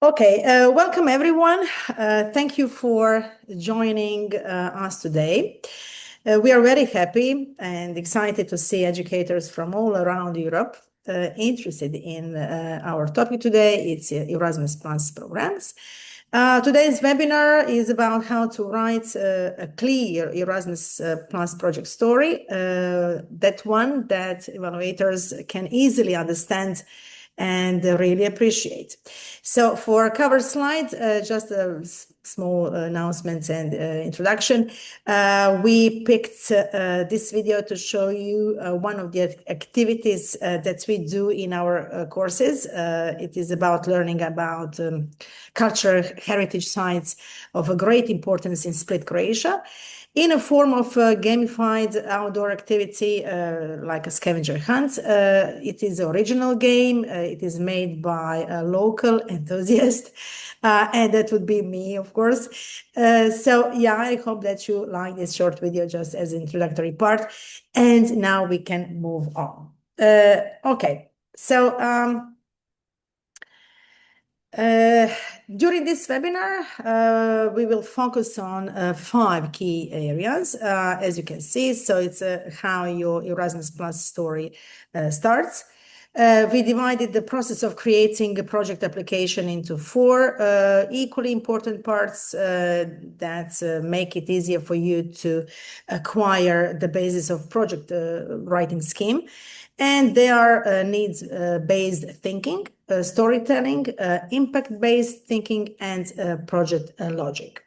Okay, welcome everyone. Thank you for joining us today. We are very happy and excited to see educators from all around Europe interested in our topic today. It's Erasmus Plus programs. Today's webinar is about how to write a clear Erasmus Plus project story, that one that evaluators can easily understand and really appreciate. So for cover slide, just a small announcement and introduction. We picked this video to show you one of the activities that we do in our courses. It is about learning about cultural heritage sites of a great importance in Split, Croatia, in a form of a gamified outdoor activity like a scavenger hunt. It is an original game. It is made by a local enthusiast, and that would be me, of course. So yeah, I hope that you like this short video just as an introductory part. And now we can move on. Okay, so during this webinar, we will focus on 5 key areas, as you can see. So it's how your Erasmus Plus story starts. We divided the process of creating a project application into 4 equally important parts that make it easier for you to acquire the basis of project writing scheme. And they are needs-based thinking, storytelling, impact-based thinking, and project logic.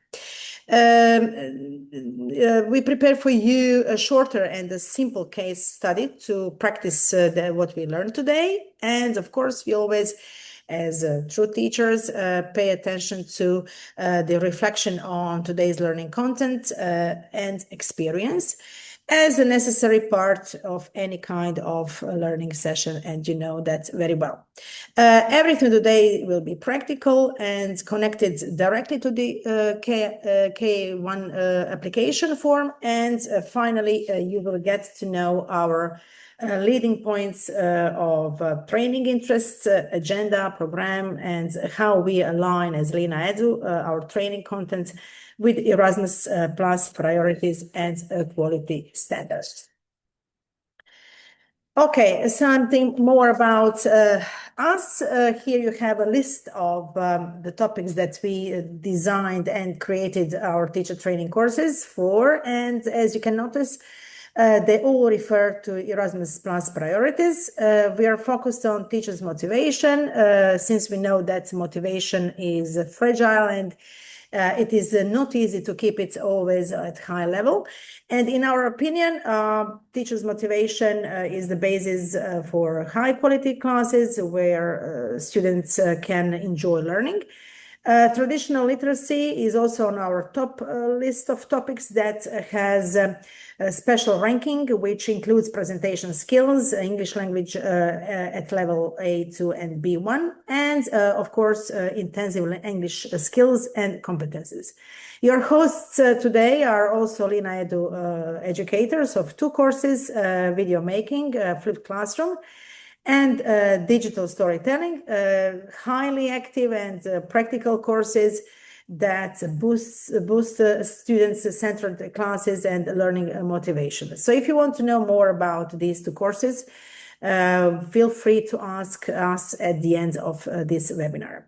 We prepared for you a shorter and a simple case study to practice what we learned today. And of course, we always, as true teachers, pay attention to the reflection on today's learning content and experience as a necessary part of any kind of learning session, and you know that very well. Everything today will be practical and connected directly to the KA1 application form, and finally you will get to know our leading points of training interests, agenda, program, and how we align as Lina Edu our training content with Erasmus Plus priorities and quality standards. Okay, something more about us. Here you have a list of the topics that we designed and created our teacher training courses for. And as you can notice, they all refer to Erasmus Plus priorities. We are focused on teachers' motivation, since we know that motivation is fragile and it is not easy to keep it always at high level. And in our opinion, teachers' motivation is the basis for high quality classes where students can enjoy learning. Traditional literacy is also on our top list of topics that has a special ranking, which includes presentation skills, English language at level A2 and B1, and of course, intensive English skills and competencies. Your hosts today are also Lina Edu educators of 2 courses, video making, flipped classroom, and digital storytelling, highly active and practical courses that boost students-centered classes and learning motivation. So if you want to know more about these 2 courses, feel free to ask us at the end of this webinar.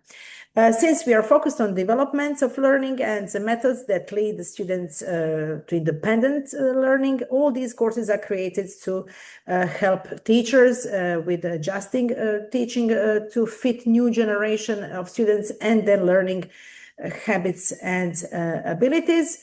Since we are focused on development of learning and the methods that lead the students to independent learning, all these courses are created to help teachers with adjusting teaching to fit new generation of students and their learning habits and abilities.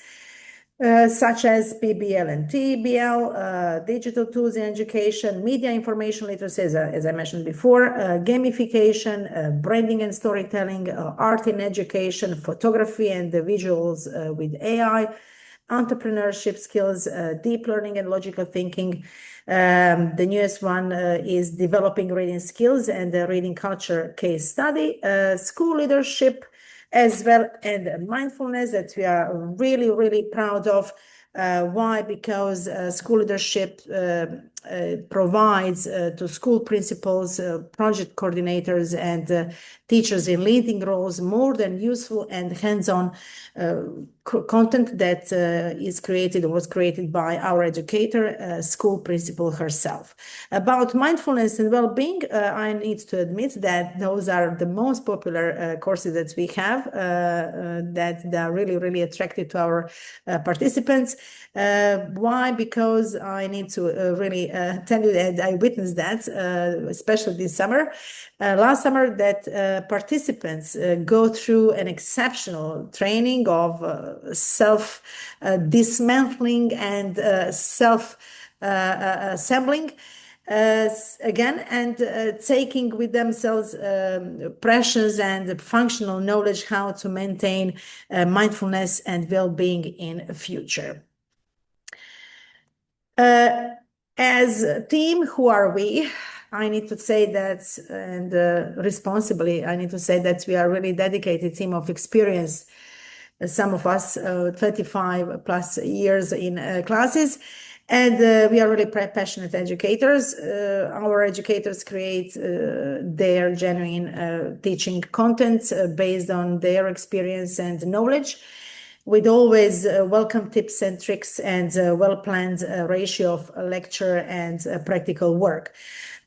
Such as PBL and TBL, digital tools in education, media information literacy, as I mentioned before, gamification, branding and storytelling, art in education, photography and the visuals with AI, entrepreneurship skills, deep learning and logical thinking. The newest one is developing reading skills and the reading culture case study, school leadership, as well, and mindfulness that we are really, really proud of. Why? Because school leadership provides to school principals, project coordinators, and teachers in leading roles more than useful and hands-on content that was created by our educator, school principal herself. About mindfulness and well-being, I need to admit that those are the most popular courses that we have, that are really, really attractive to our participants. Why? Because I need to really tell you that I witnessed that, especially this summer. Last summer, that participants go through an exceptional training of self-dismantling and self-assembling again, and taking with themselves precious and functional knowledge how to maintain mindfulness and well-being in the future. As a team, who are we? I need to say that, and responsibly, I need to say that we are a really dedicated team of experience. Some of us 25 plus years in classes, and we are really passionate educators. Our educators create their genuine teaching content based on their experience and knowledge, with always welcome tips and tricks and well-planned ratio of lecture and practical work.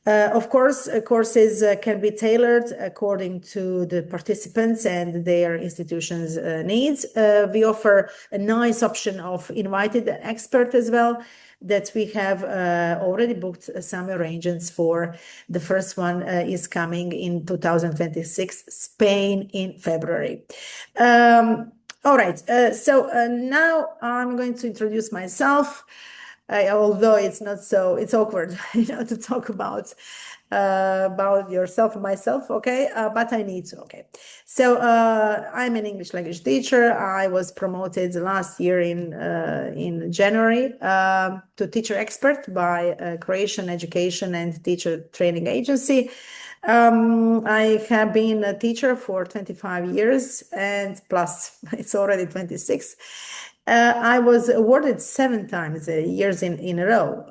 Of course, courses can be tailored according to the participants and their institution's needs. We offer a nice option of invited expert as well, that we have already booked some arrangements for. The first one is coming in 2026, Spain in February. All right, so now I'm going to introduce myself. Although it's not so, it's awkward, to talk about yourself and myself, okay? But I need to, okay? So I'm an English language teacher. I was promoted last year in January to teacher expert by Croatian Education and Teacher Training Agency. I have been a teacher for 25 years, and plus it's already 26. I was awarded 7 times years in a row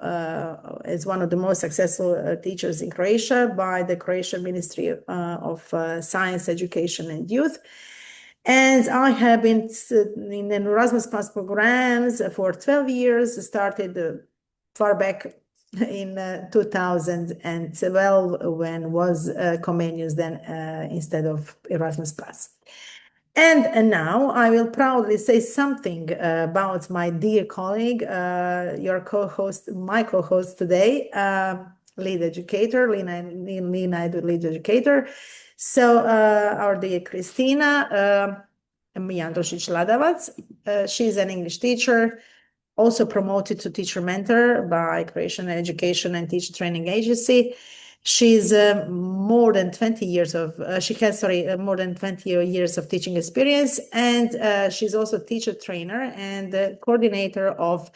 as one of the most successful teachers in Croatia by the Croatian Ministry of Science, Education and Youth. And I have been in Erasmus Plus programs for 12 years, started far back in 2012 when was Comenius then instead of Erasmus Plus. And now I will proudly say something about my dear colleague, your co-host, my co-host today, lead educator, Lina Edu, lead educator. So our dear Kristina, Mijandrušić Ladavac, she's an English teacher, also promoted to teacher mentor by Croatian Education and Teacher Training Agency. She's more than 20 years of, more than 20 years of teaching experience, and she's also teacher trainer and coordinator of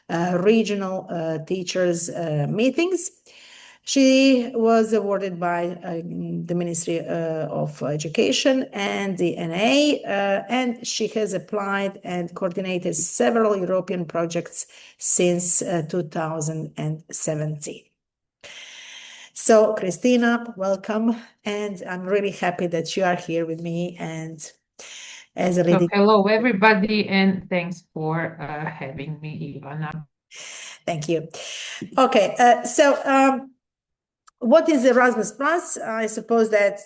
regional teachers meetings. She was awarded by the Ministry of Education and the NA, and she has applied and coordinated several European projects since 2017. So, Kristina, welcome, and I'm really happy that you are here with me. And as a leading... Hello, everybody, and thanks for having me, Ivana. Thank you. Okay, what is Erasmus Plus? I suppose that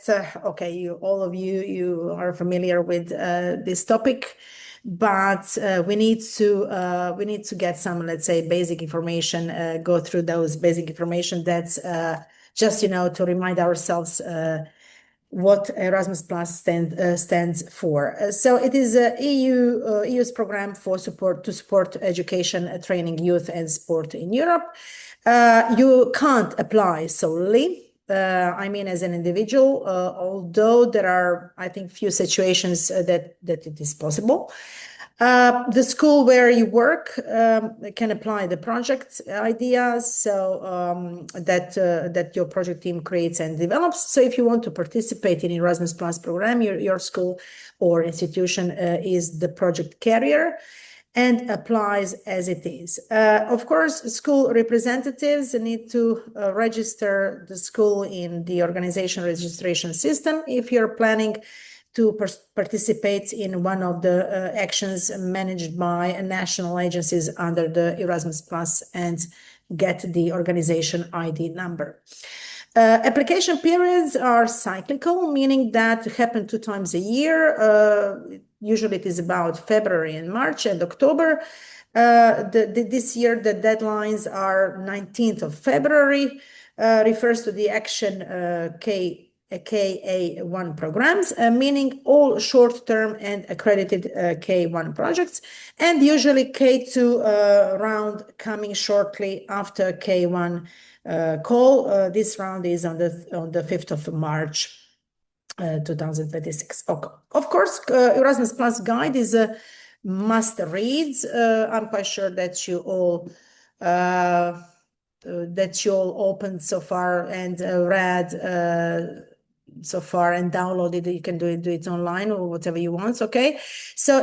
okay, all of you are familiar with this topic, but we need to get some, let's say, basic information. Go through those basic information. That's just to remind ourselves what Erasmus Plus stands for. So it is a EU's program to support education, training, youth, and sport in Europe. You can't apply solely. I mean, as an individual, although there are, I think, few situations that it is possible. The school where you work can apply the project ideas, so that your project team creates and develops. So if you want to participate in Erasmus Plus program, your school or institution is the project carrier. and applies as it is. Of course, school representatives need to register the school in the organization registration system if you're planning to participate in one of the actions managed by national agencies under the Erasmus Plus and get the organization ID number. Application periods are cyclical, meaning that happen 2 times a year. Usually it is about February and March and October. This year, the deadlines are 19th of February, refers to the Action KA1 programs, meaning all short-term and accredited KA1 projects, and usually K2 round coming shortly after K1 call. This round is on the 5th of March 2026. Okay. Of course, Erasmus Plus guide is a must read. I'm quite sure that you all opened so far and read so far and downloaded it. You can do it online or whatever you want. Okay, so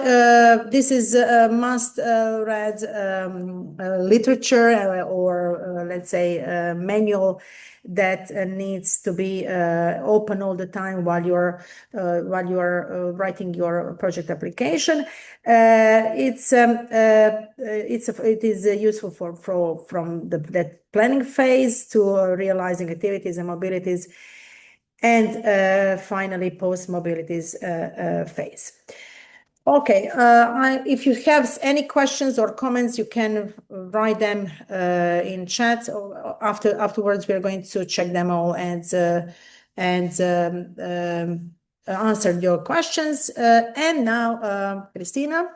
this is a must read literature or let's say manual that needs to be open all the time while you're writing your project application. It is useful from that planning phase to realizing activities and mobilities, and finally post-mobilities phase. Okay, if you have any questions or comments, you can write them in chat. Or afterwards, we are going to check them all and answer your questions. And now, Kristina,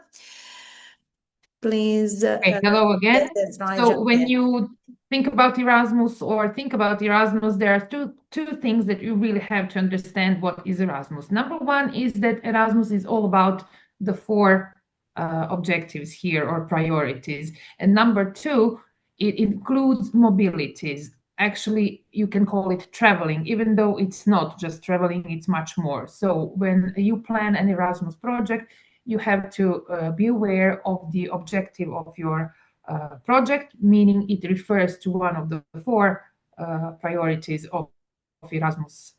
please. Okay, hello again. Right. So when you think about Erasmus, there are two things that you really have to understand what is Erasmus. Number one is that Erasmus is all about the 4 objectives here or priorities. And number two, it includes mobilities. Actually, you can call it traveling, even though it's not just traveling, it's much more. So when you plan an Erasmus project, you have to be aware of the objective of your project, meaning it refers to one of the 4 priorities of Erasmus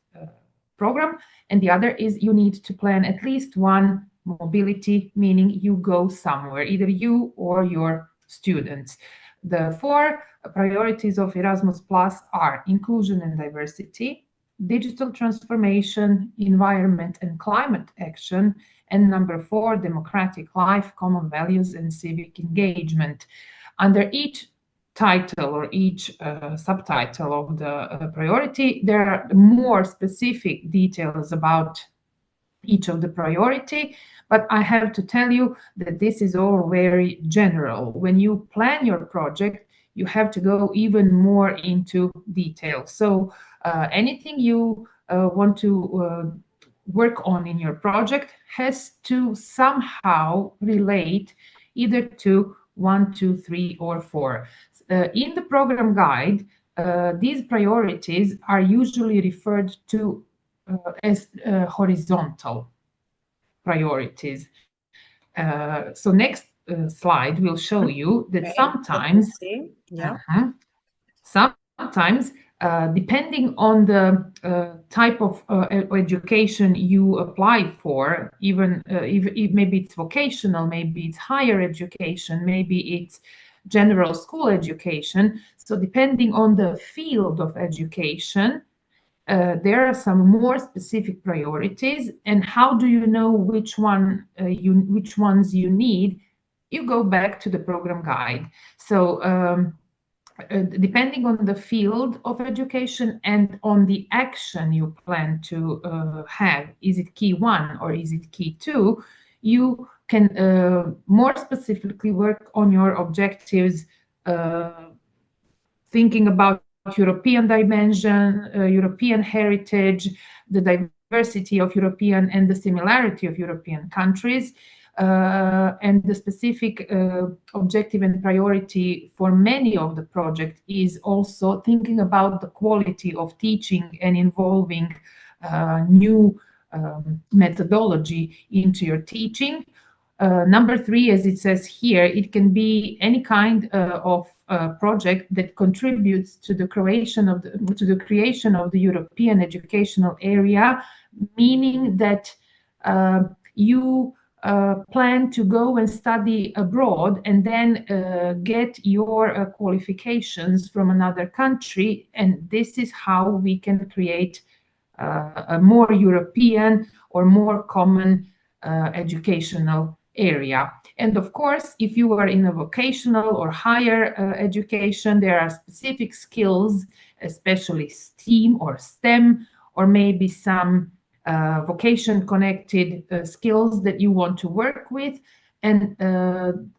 program. And the other is you need to plan at least one mobility, meaning you go somewhere, either you or your students. The 4 priorities of Erasmus Plus are inclusion and diversity, digital transformation, environment and climate action, and number 4, democratic life, common values, and civic engagement. Under each title or each subtitle of the priority, there are more specific details about each of the priority, but I have to tell you that this is all very general. When you plan your project, you have to go even more into detail. So anything you want to work on in your project has to somehow relate either to 1, 2, 3, or 4. In the program guide, these priorities are usually referred to as horizontal priorities. So next slide will show you that sometimes, sometimes depending on the type of education you apply for, even if maybe it's vocational, maybe it's higher education, maybe it's general school education. So depending on the field of education, there are some more specific priorities. And how do you know which ones you need? You go back to the program guide. So depending on the field of education and on the action you plan to have, is it key 1 or is it key 2, you can more specifically work on your objectives, thinking about European dimension, European heritage, the diversity of European and the similarity of European countries, and the specific objective and priority for many of the projects is also thinking about the quality of teaching and involving new methodology into your teaching. number 3, as it says here, it can be any kind of project that contributes to the creation of the European educational area, meaning that you plan to go and study abroad and then get your qualifications from another country, and this is how we can create a more European or more common educational area. And of course, if you are in a vocational or higher education, there are specific skills, especially STEAM or STEM, or maybe some vocation-connected skills that you want to work with. And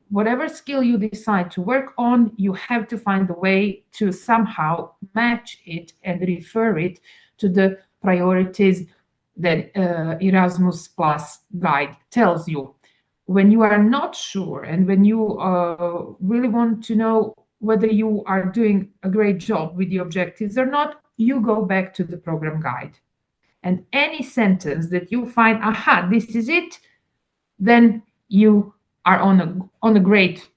whatever skill you decide to work on, you have to find a way to somehow match it and refer it to the priorities that Erasmus Plus guide tells you. When you are not sure and when you really want to know whether you are doing a great job with the objectives or not, you go back to the program guide. And any sentence that you find, aha, this is it, then you are on a great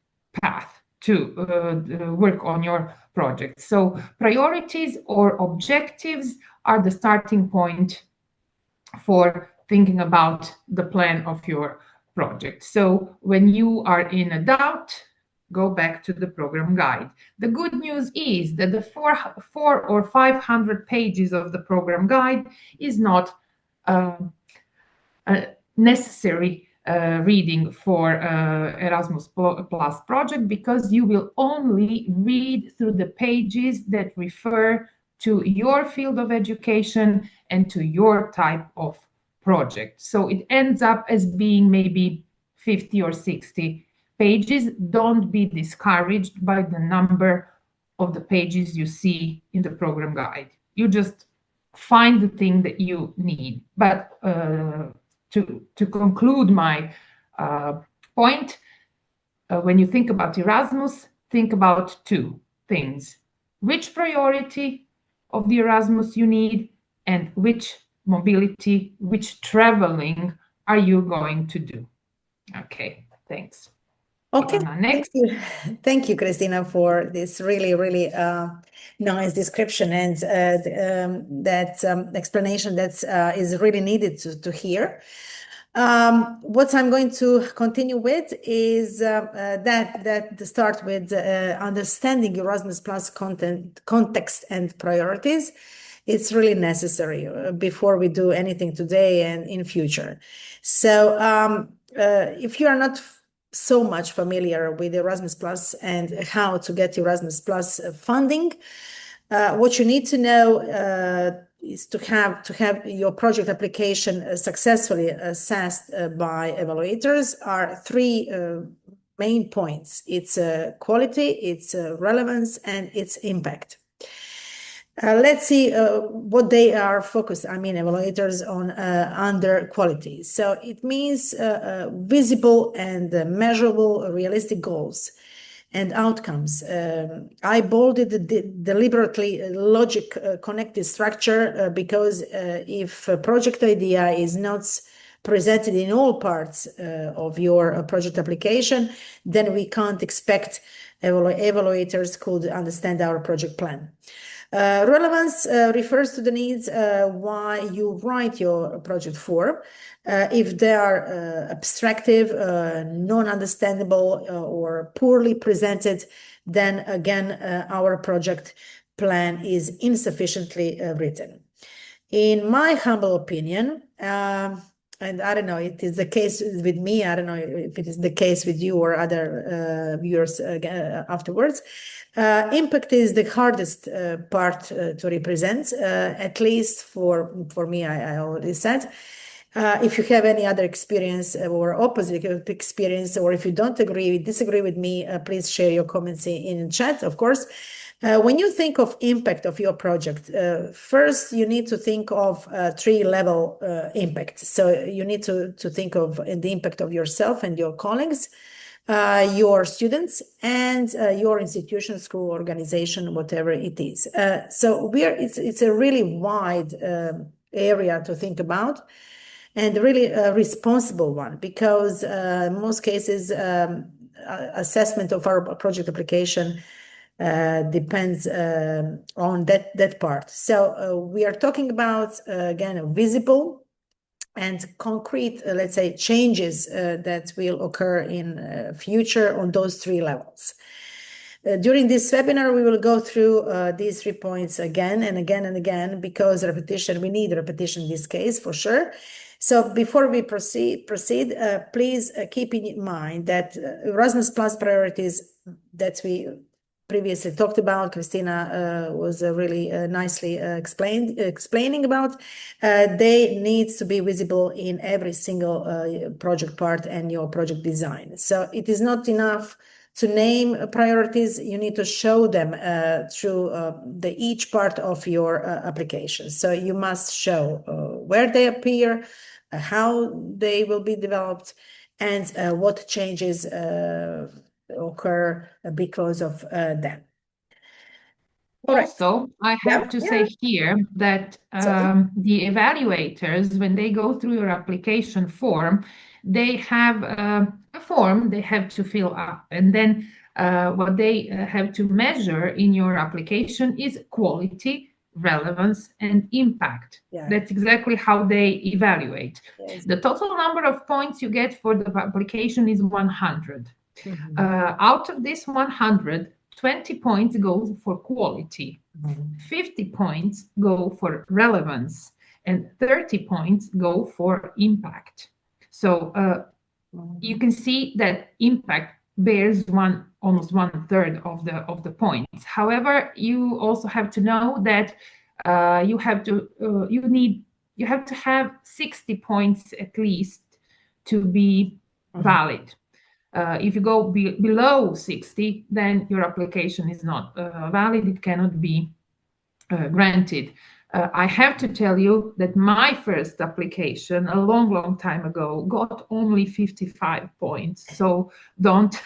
path to work on your project. So priorities or objectives are the starting point for thinking about the plan of your project. So when you are in a doubt, go back to the program guide. The good news is that the 400 or 500 pages of the program guide is not a necessary reading for Erasmus Plus project, because you will only read through the pages that refer to your field of education and to your type of project. So it ends up as being maybe 50 or 60 pages. Don't be discouraged by the number of the pages you see in the program guide. You just find the thing that you need. But to conclude my point, when you think about Erasmus, think about 2 things. Which priority of the Erasmus you need, and which mobility, which traveling are you going to do? Okay, thanks. Okay, thank you, Kristina, for this really, really nice description and that explanation that is really needed to hear. What I'm going to continue with is that to start with understanding Erasmus Plus context and priorities. It's really necessary before we do anything today and in future. So if you are not so much familiar with Erasmus Plus and how to get Erasmus Plus funding, what you need to know is to have your project application successfully assessed by evaluators are 3 main points. It's quality, it's relevance, and its impact. Let's see what they are focused. I mean, evaluators on under quality. So it means visible and measurable, realistic goals and outcomes. I bolded deliberately logic connected structure because if a project idea is not presented in all parts of your project application, then we can't expect evaluators could understand our project plan. Relevance refers to the needs why you write your project for. If they are abstractive, non-understandable, or poorly presented, then again, our project plan is insufficiently written. In my humble opinion, and I don't know, it is the case with me, I don't know if it is the case with you or other viewers afterwards, impact is the hardest part to represent, at least for me, I already said. If you have any other experience or opposite experience, or if you disagree with me, please share your comments in chat, of course. When you think of impact of your project, first you need to think of 3-level impact. So you need to think of the impact of yourself and your colleagues, your students, and your institution, school, organization, whatever it is. So it's a really wide area to think about. and really a responsible one, because in most cases, assessment of our project application depends on that part. So we are talking about, again, visible and concrete, let's say, changes that will occur in future on those three levels. During this webinar, we will go through these 3 points again and again and again, because repetition, we need repetition in this case for sure. So before we proceed, please keep in mind that Erasmus Plus priorities that we previously talked about, Kristina was really nicely explaining about, they need to be visible in every single project part and your project design. So it is not enough to name priorities, you need to show them through each part of your application. So you must show where they appear, how they will be developed, and what changes occur because of them. Also, I have to say here that the evaluators, when they go through your application form, they have a form they have to fill up. And then what they have to measure in your application is quality, relevance, and impact. That's exactly how they evaluate. The total number of points you get for the application is 100. Out of this 100, 20 points go for quality, 50 points go for relevance, and 30 points go for impact. So you can see that impact bears almost 1/3 of the points. However, you also have to know that you have to have 60 points at least to be valid. If you go below 60, then your application is not valid. It cannot be granted. I have to tell you that my first application a long time ago got only 55 points. So don't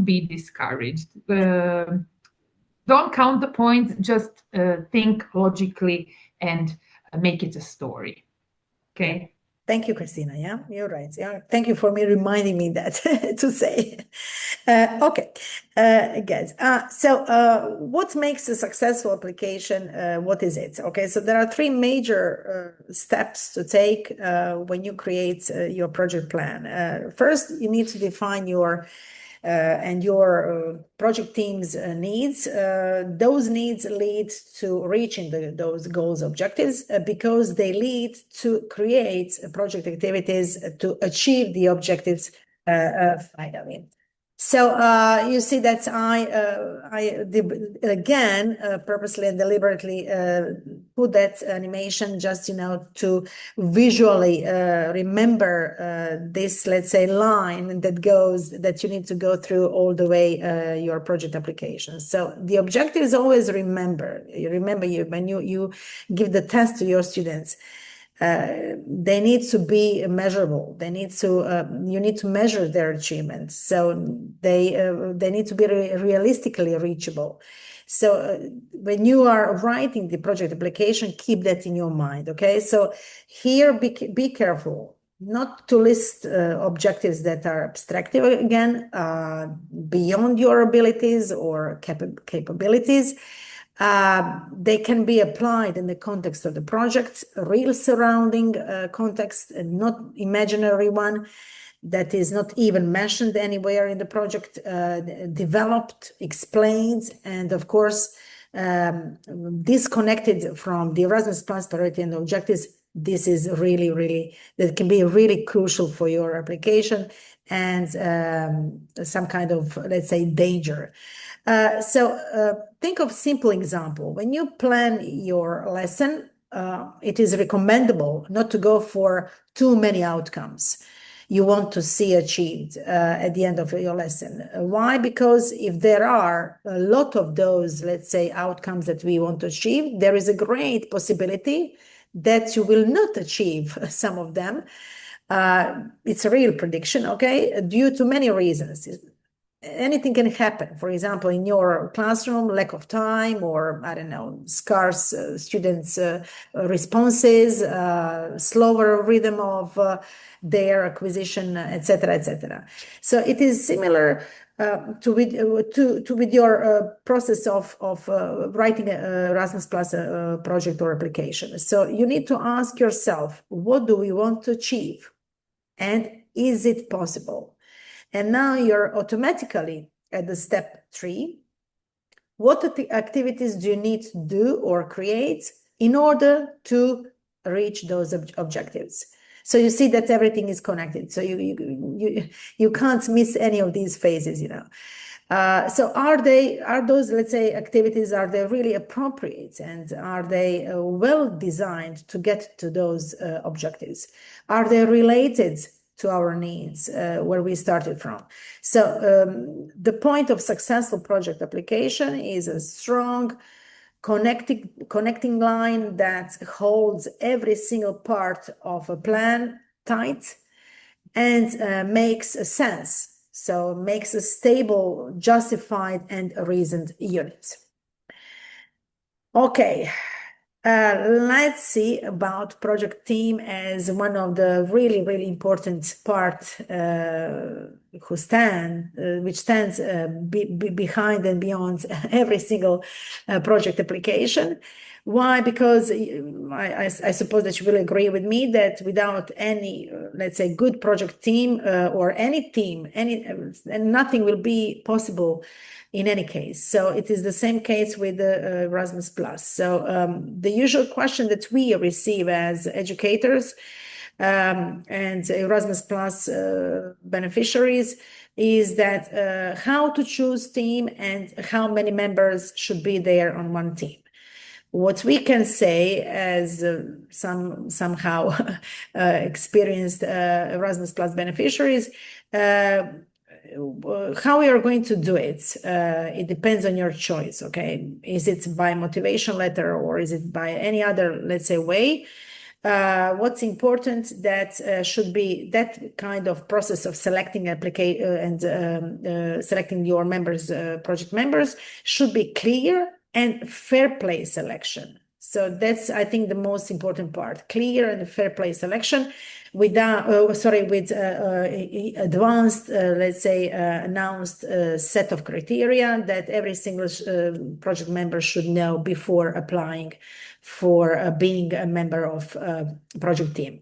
be discouraged. Don't count the points, just think logically and make it a story. Okay. Yeah. Thank you, Kristina. Yeah, you're right. Yeah, thank you for reminding me that to say. Okay, guys. So what makes a successful application? What is it? Okay, so there are 3 major steps to take when you create your project plan. First, you need to define your and your project team's needs. Those needs lead to reaching those goals objectives because they lead to create project activities to achieve the objectives finally. So you see that I again purposely and deliberately put that animation just to visually remember this, let's say, line that you need to go through all the way your project application. So the objective is always remember. When you give the test to your students. They need to be measurable. You need to measure their achievements. So they need to be realistically reachable. So when you are writing the project application, keep that in your mind. Okay. So here, be careful not to list objectives that are abstractive again, beyond your abilities or capabilities. They can be applied in the context of the project, real surrounding context, and not imaginary one that is not even mentioned anywhere in the project, developed, explained, and of course, disconnected from the Erasmus Plus priority and objectives. This is really, that can be really crucial for your application and some kind of, let's say, danger. So think of simple example. When you plan your lesson, it is recommendable not to go for too many outcomes you want to see achieved at the end of your lesson. Why? Because if there are a lot of those, let's say, outcomes that we want to achieve, there is a great possibility that you will not achieve some of them. It's a real prediction, okay, due to many reasons. anything can happen. For example, in your classroom, lack of time, or I don't know, scarce students' responses, slower rhythm of their acquisition, etc., etc. So it is similar to with your process of writing a Erasmus Plus project or application. So you need to ask yourself, what do we want to achieve, and is it possible? And now you're automatically at the step 3. What activities do you need to do or create in order to reach those objectives? So you see that everything is connected. So you can't miss any of these phases, you know. So are those, let's say, activities, are they really appropriate, and are they well designed to get to those objectives? Are they related to our needs, where we started from? So the point of successful project application is a strong connecting line that holds every single part of a plan tight and makes sense. So makes a stable, justified, and reasoned unit. Okay. Let's see about project team as one of the really important part which stands behind and beyond every single project application. Why? Because I suppose that you will agree with me that without any, let's say, good project team or any team, and nothing will be possible in any case. So it is the same case with the Erasmus Plus. So the usual question that we receive as educators and Erasmus Plus beneficiaries is that how to choose team and how many members should be there on one team. What we can say as somehow experienced Erasmus Plus beneficiaries, how we are going to do it, it depends on your choice, okay? Is it by motivation letter or is it by any other, let's say, way? What's important that should be that kind of process of selecting and selecting your members, project members, should be clear and fair play selection. So that's, I think, the most important part: clear and fair play selection with advanced, let's say, announced set of criteria that every single project member should know before applying for being a member of project team.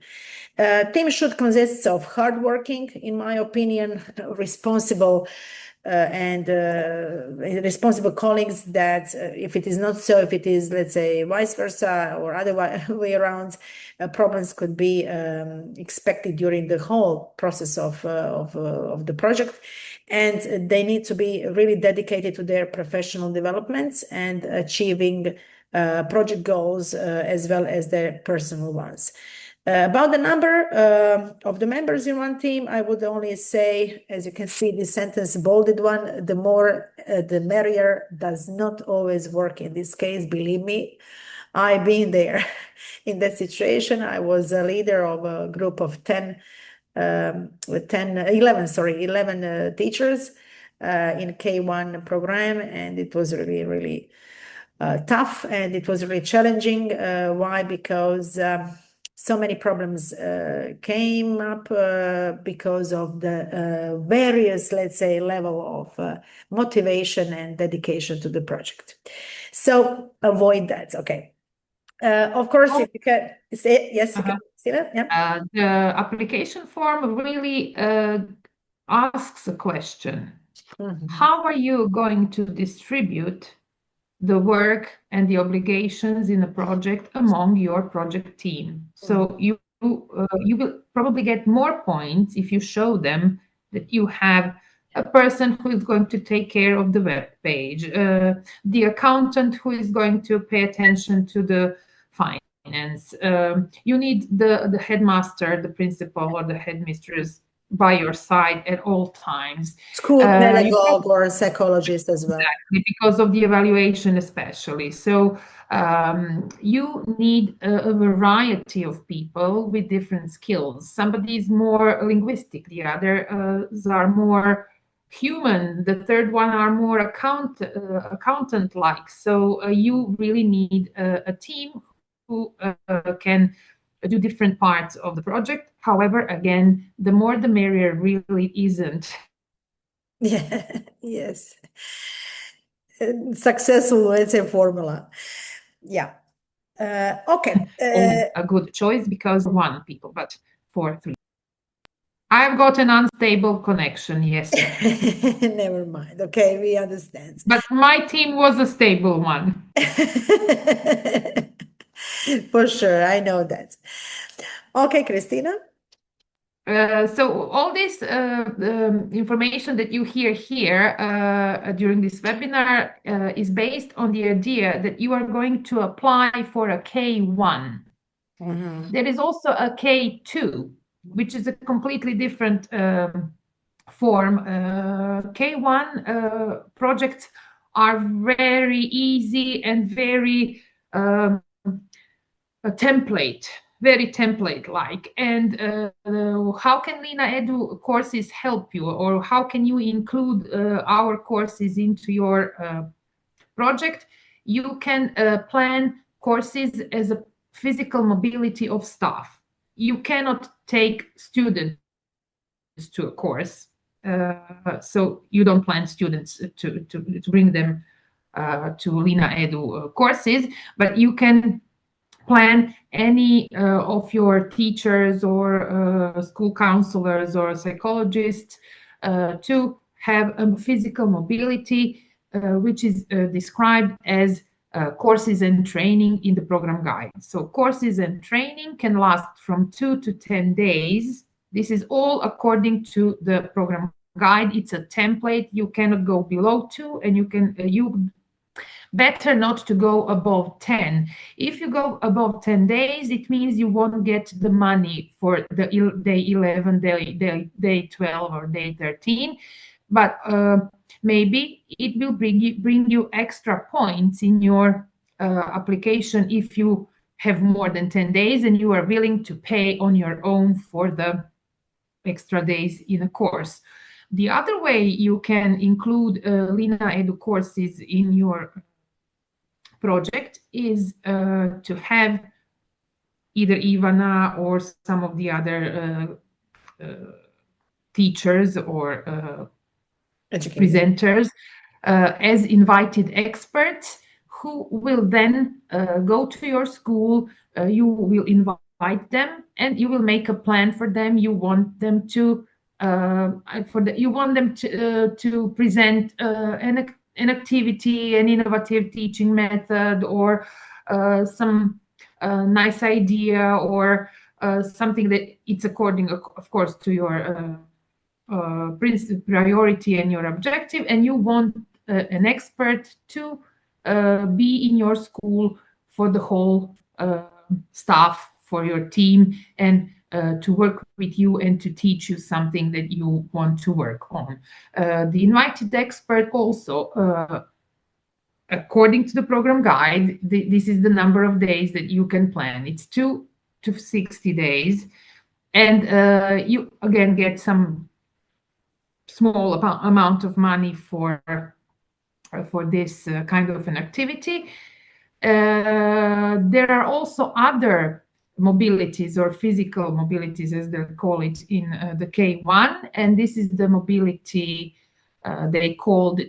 Team should consist of hardworking, in my opinion, responsible responsible colleagues that if it is not so, if it is, let's say, vice versa or other way around, problems could be expected during the whole process of the project. And they need to be really dedicated to their professional development and achieving project goals as well as their personal ones. About the number of the members in one team, I would only say, as you can see, this sentence, bolded one, the more the merrier, does not always work in this case. Believe me, I've been there in that situation. I was a leader of a group of 11 teachers in KA1 program, and it was really tough, and it was really challenging. Why? Because so many problems came up because of the various, let's say, level of motivation and dedication to the project. So avoid that. Okay. Of course, if you can say yes, you can see that. Yeah. The application form really asks a question. How are you going to distribute the work and the obligations in a project among your project team? So you will probably get more points if you show them that you have a person who is going to take care of the web page, the accountant who is going to pay attention to the finance. You need the headmaster, the principal, or the headmistress by your side at all times. School pedagogue or a psychologist as well. Exactly, because of the evaluation especially. So you need a variety of people with different skills. Somebody is more linguistic, the others are more human. The third one are more accountant-like. So you really need a team who can do different parts of the project. However, again, the more the merrier really isn't. Yeah, yes. Successful, let's say, formula. Yeah. Okay. A good choice because one people, but for three. I've got an unstable connection, yes. Never mind. Okay, we understand. But my team was a stable one. For sure, I know that. Okay, Kristina. So all this information that you hear here during this webinar is based on the idea that you are going to apply for a K1. There is also a K2, which is a completely different form. K1 projects are very easy and very a template, very template-like. And how can Lina Edu courses help you, or how can you include our courses into your project? You can plan courses as a physical mobility of staff. You cannot take students to a course, so you don't plan students to bring them to Lina Edu courses, but you can plan any of your teachers or school counselors or psychologists to have a physical mobility, which is described as courses and training in the program guide. So courses and training can last from 2 to 10 days. This is all according to the program guide. It's a template. You cannot go below 2, and you better not to go above 10. If you go above 10 days, it means you won't get the money for the day 11, day 12, or day 13. But maybe it will bring you extra points in your application if you have more than 10 days and you are willing to pay on your own for the extra days in a course. The other way you can include Lina Edu courses in your project is to have either Ivana or some of the other teachers or presenters as invited experts who will then go to your school. You will invite them and you will make a plan for them. You want them to to present an activity, an innovative teaching method, or some nice idea, or something that it's according, of course, to your priority and your objective, and you want an expert to be in your school for the whole staff, for your team, and to work with you and to teach you something that you want to work on. The invited expert also, according to the program guide, this is the number of days that you can plan. It's 2 to 60 days. And you, again, get some small amount of money for this kind of an activity. There are also other mobilities, or physical mobilities as they call it in the K1, and this is the mobility they called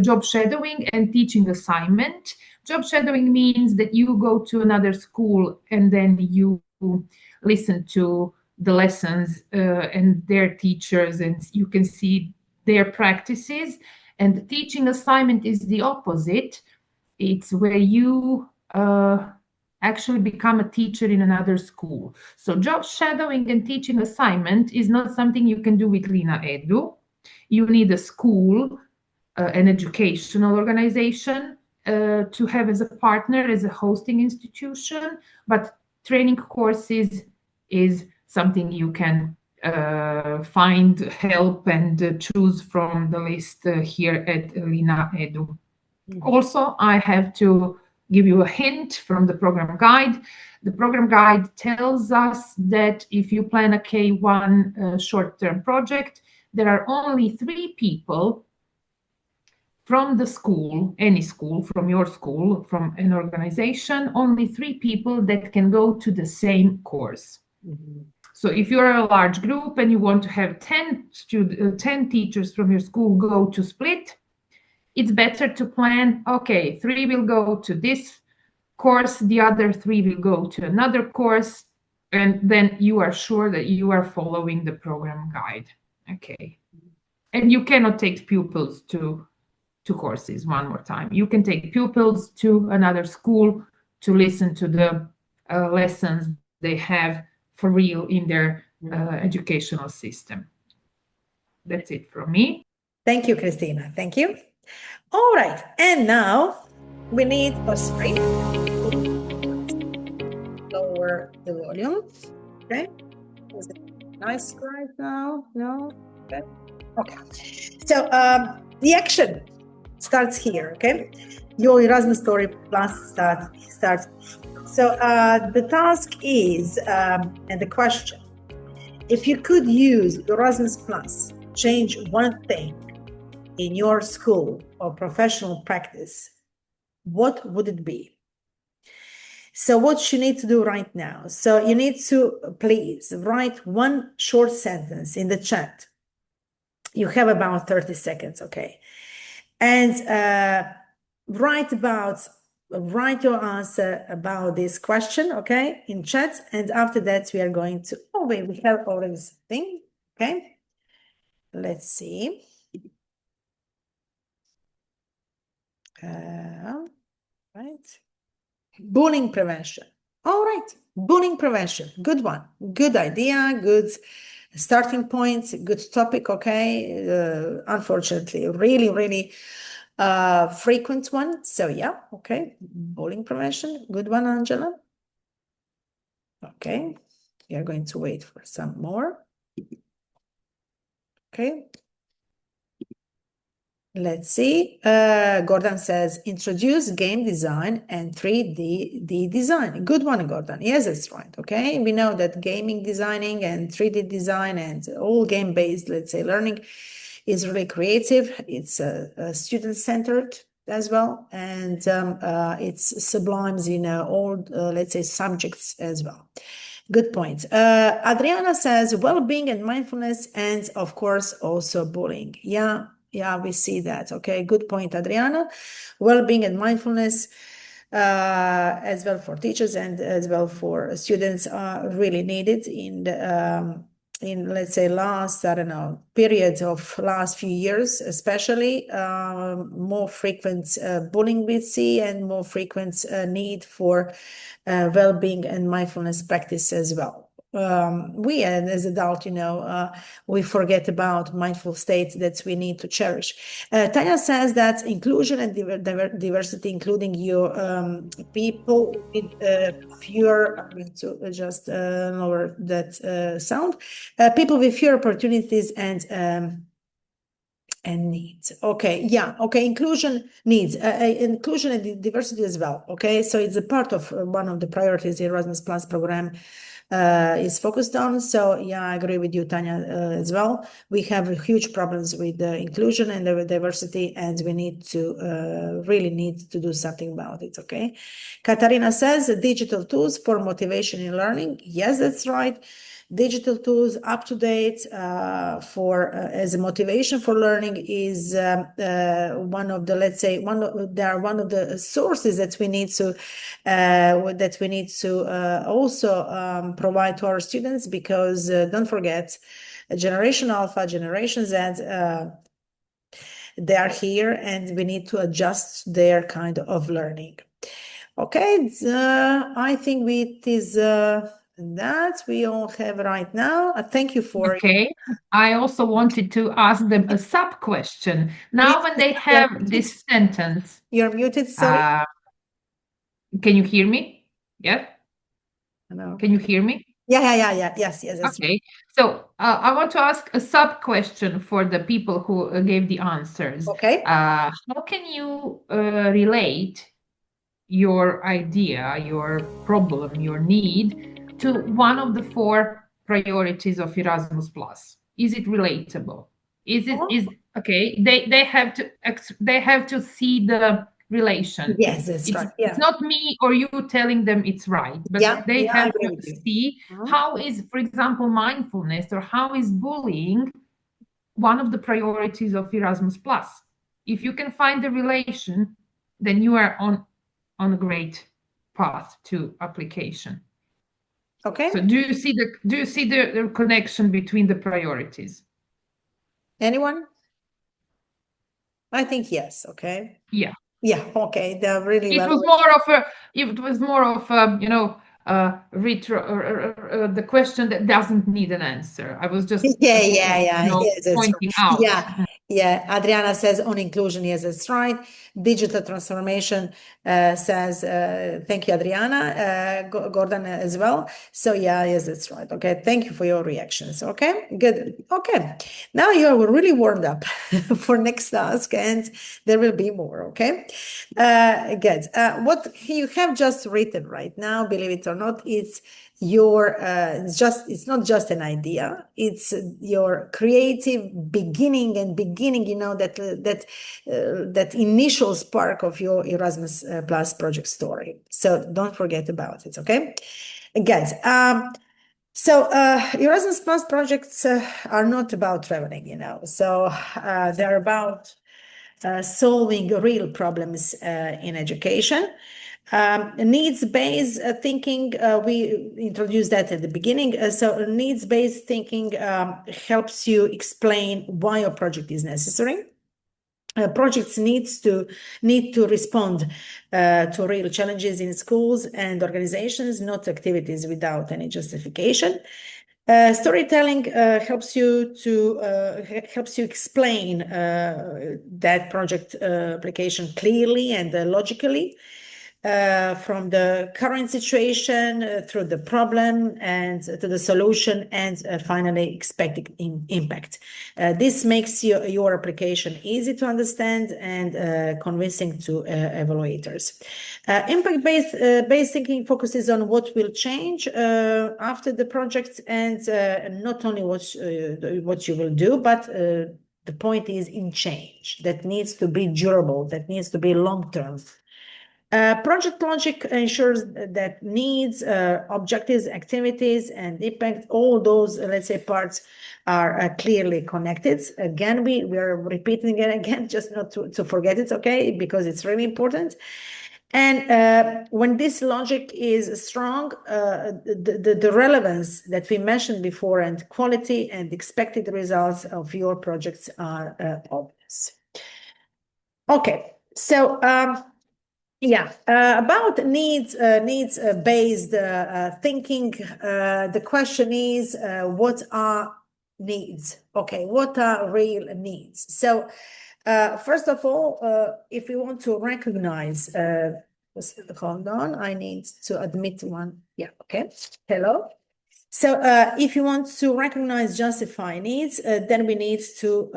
job shadowing and teaching assignment. Job shadowing means that you go to another school and then you listen to the lessons and their teachers, and you can see their practices. And the teaching assignment is the opposite. It's where you actually become a teacher in another school. So job shadowing and teaching assignment is not something you can do with Lina Edu. You need a school, an educational organization to have as a partner, as a hosting institution, but training courses is something you can find, help, and choose from the list here at Lina Edu. Also, I have to give you a hint from the program guide. The program guide tells us that if you plan a K1 short-term project, there are only 3 people from the school, any school, from your school, from an organization, only 3 people that can go to the same course. So if you're a large group and you want to have 10 teachers from your school go to split, it's better to plan, okay, 3 will go to this course, the other 3 will go to another course, and then you are sure that you are following the program guide. Okay. And you cannot take pupils to courses one more time. You can take pupils to another school to listen to the lessons they have for real in their educational system. That's it from me. Thank you, Kristina. Thank you. All right. And now we need a screen. Lower the volume. Okay. Is it nice right now? No? Okay. Okay. So the action starts here, okay? Your Erasmus Story Plus starts. So the task is, and the question, if you could use Erasmus Plus, change one thing in your school or professional practice, what would it be? So what you need to do right now, so you need to please write one short sentence in the chat. You have about 30 seconds, okay? And write your answer about this question, okay, in chat. And after that, we are going to, oh wait, we have already something, okay? Let's see. Right. Bullying prevention. All right. Bullying prevention. Good one. Good idea. Good starting point. Good topic. Okay. Unfortunately, really frequent one. So yeah. Okay. Bullying prevention. Good one, Angela. Okay. We are going to wait for some more. Okay. Let's see. Gordon says, introduce game design and 3D design. Good one, Gordon. Yes, that's right. Okay. We know that gaming designing and 3D design and all game-based, let's say, learning is really creative. It's student-centered as well. And it's sublimes in all, let's say, subjects as well. Good point. Adriana says, well-being and mindfulness, and of course, also bullying. Yeah, we see that. Okay, good point, Adriana. Well-being and mindfulness as well for teachers and as well for students are really needed in the, let's say last, I don't know, periods of last few years, especially more frequent bullying we see and more frequent need for well-being and mindfulness practice as well. We as adults, we forget about mindful states that we need to cherish. Tanya says that inclusion and diversity, including your people with fewer, I'm going to just lower that sound, people with fewer opportunities and needs. Okay, yeah, okay, inclusion needs, inclusion and diversity as well. Okay, so it's a part of one of the priorities the Erasmus Plus program is focused on. So yeah, I agree with you, Tanya, as well. We have huge problems with the inclusion and the diversity, and we need to really need to do something about it. Okay, Katarina says digital tools for motivation in learning. Yes, that's right. Digital tools up to date for as a motivation for learning is one of the, let's say, one of the sources that we need to also provide to our students, because don't forget, Generation Alpha, Generation Z, they are here and we need to adjust their kind of learning. Okay, I think it is that we all have right now. Thank you for. Okay, I also wanted to ask them a sub question. Now, when they have this sentence, you're muted. Sorry. Can you hear me? Yeah. Hello. Can you hear me? Yeah. Yes. Okay. So I want to ask a sub question for the people who gave the answers. Okay. How can you relate your idea, your problem, your need to one of the 4 priorities of Erasmus Plus? Is it relatable? Okay, they have to see the relation. Yes, that's right. Yeah. It's not me or you telling them it's right, but they have to see how is, for example, mindfulness or how is bullying one of the priorities of Erasmus Plus. If you can find the relation, then you are on a great path to application. Okay. So do you see the connection between the priorities? Anyone? I think yes. Okay. Yeah. Yeah. Okay. They're really It was more of a, you know, the question that doesn't need an answer. I was just pointing out. Yeah, Adriana says on inclusion, yes, that's right. Digital transformation says, thank you, Adriana, Gordon as well. So yeah, yes, that's right. Okay, thank you for your reactions. Okay, good. Okay, now you're really warmed up for next task, and there will be more. Okay, good. What you have just written right now, believe it or not, it's it's not just an idea, it's your creative beginning, you know, that initial spark of your Erasmus Plus project story. So don't forget about it. Okay, guys. So Erasmus Plus projects are not about traveling, you know, so they're about solving real problems in education. Needs-based thinking, we introduced that at the beginning. So needs-based thinking helps you explain why your project is necessary. Projects need to respond to real challenges in schools and organizations, not activities without any justification. Storytelling helps you explain that project application clearly and logically. From the current situation through the problem and to the solution and finally expected impact. This makes your application easy to understand and convincing to evaluators. Impact-based thinking focuses on what will change after the project and not only what you will do, but the point is in change that needs to be durable, that needs to be long-term. Project logic ensures that needs, objectives, activities, and impact, all those, let's say, parts are clearly connected. Again, we are repeating it again, just not to forget it, okay, because it's really important. And when this logic is strong, the relevance that we mentioned before and quality and expected results of your projects are obvious. Okay, so yeah, about needs-based thinking, the question is, what are needs? Okay, what are real needs? So, first of all, if we want to recognize, hold on, I need to admit one. Yeah, okay. Hello. So if you want to recognize justify needs, then we need to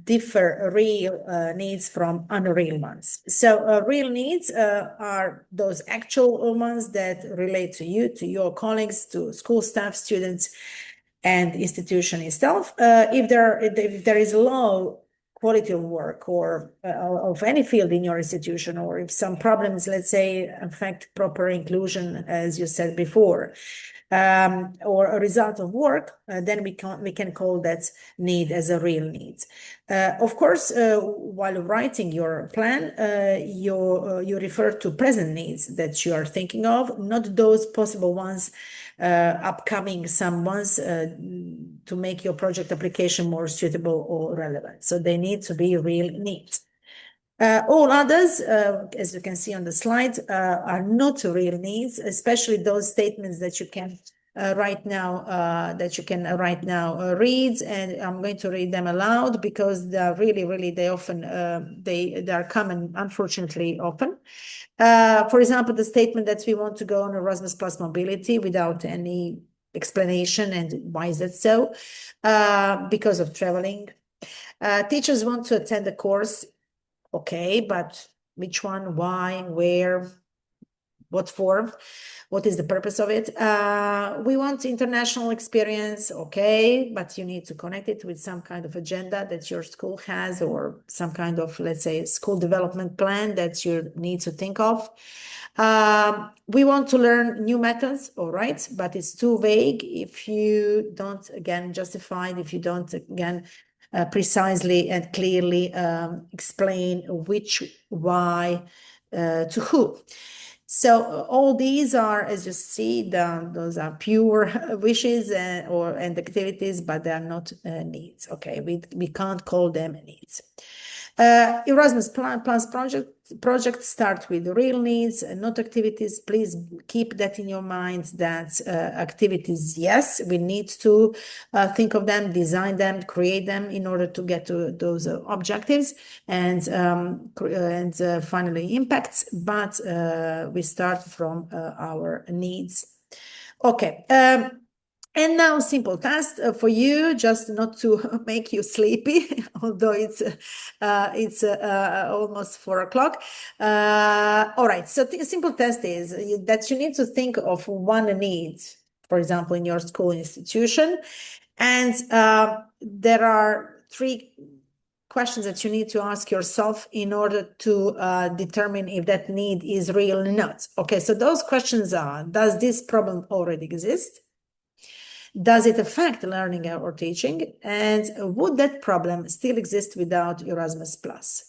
differ real needs from unreal ones. So real needs are those actual ones that relate to you, to your colleagues, to school staff, students, and institution itself. If there is low quality of work or of any field in your institution, or if some problems, let's say, affect proper inclusion, as you said before, or a result of work, then we can call that need as a real need. Of course, while writing your plan, you refer to present needs that you are thinking of, not those possible ones, upcoming some ones to make your project application more suitable or relevant. So they need to be real needs. All others, as you can see on the slide, are not real needs, especially those statements that you can right now read, and I'm going to read them aloud because they're really they often they are common, unfortunately, often. For example, the statement that we want to go on Erasmus Plus mobility without any explanation, and why is that so? Because of traveling. Teachers want to attend the course. Okay, but which one, why, where? what for? What is the purpose of it? We want international experience, okay, but you need to connect it with some kind of agenda that your school has, or some kind of, let's say, school development plan that you need to think of. We want to learn new methods, all right, but it's too vague if you don't, again, justify it, if you don't, again, precisely and clearly explain which, why, to who. So all these are, as you see, those are pure wishes and activities, but they are not needs. Okay, we can't call them needs. Erasmus Plus project start with real needs, not activities. Please keep that in your mind, that activities, yes, we need to think of them, design them, create them in order to get to those objectives, and finally impacts, but we start from our needs. Okay. And now, simple task for you, just not to make you sleepy, although it's almost 4 o'clock. All right. So the simple test is that you need to think of one need, for example, in your school institution, and there are 3 questions that you need to ask yourself in order to determine if that need is real or not. Okay. So those questions are: does this problem already exist? Does it affect learning or teaching? And would that problem still exist without Erasmus Plus?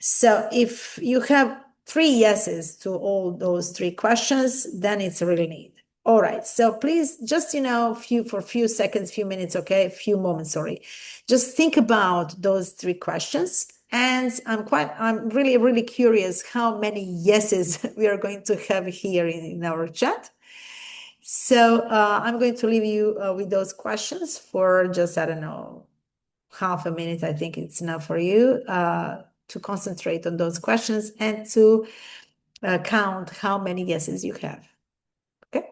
So if you have 3 yeses to all those 3 questions, then it's a real need. All right. So please just, for a few seconds, few minutes, okay, few moments, sorry. Just think about those 3 questions. And I'm really, really curious how many yeses we are going to have here in our chat. So I'm going to leave you with those questions for just, I don't know, half a minute. I think it's enough for you to concentrate on those questions and to count how many yeses you have. Okay.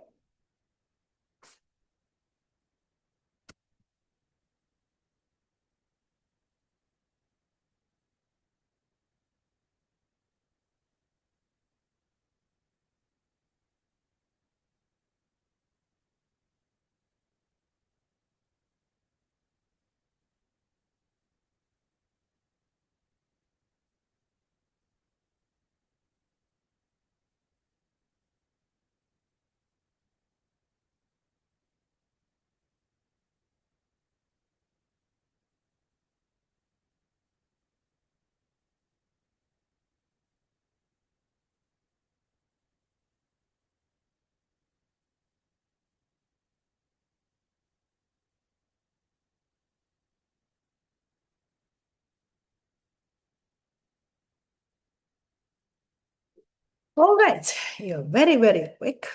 All right, you're very, very quick.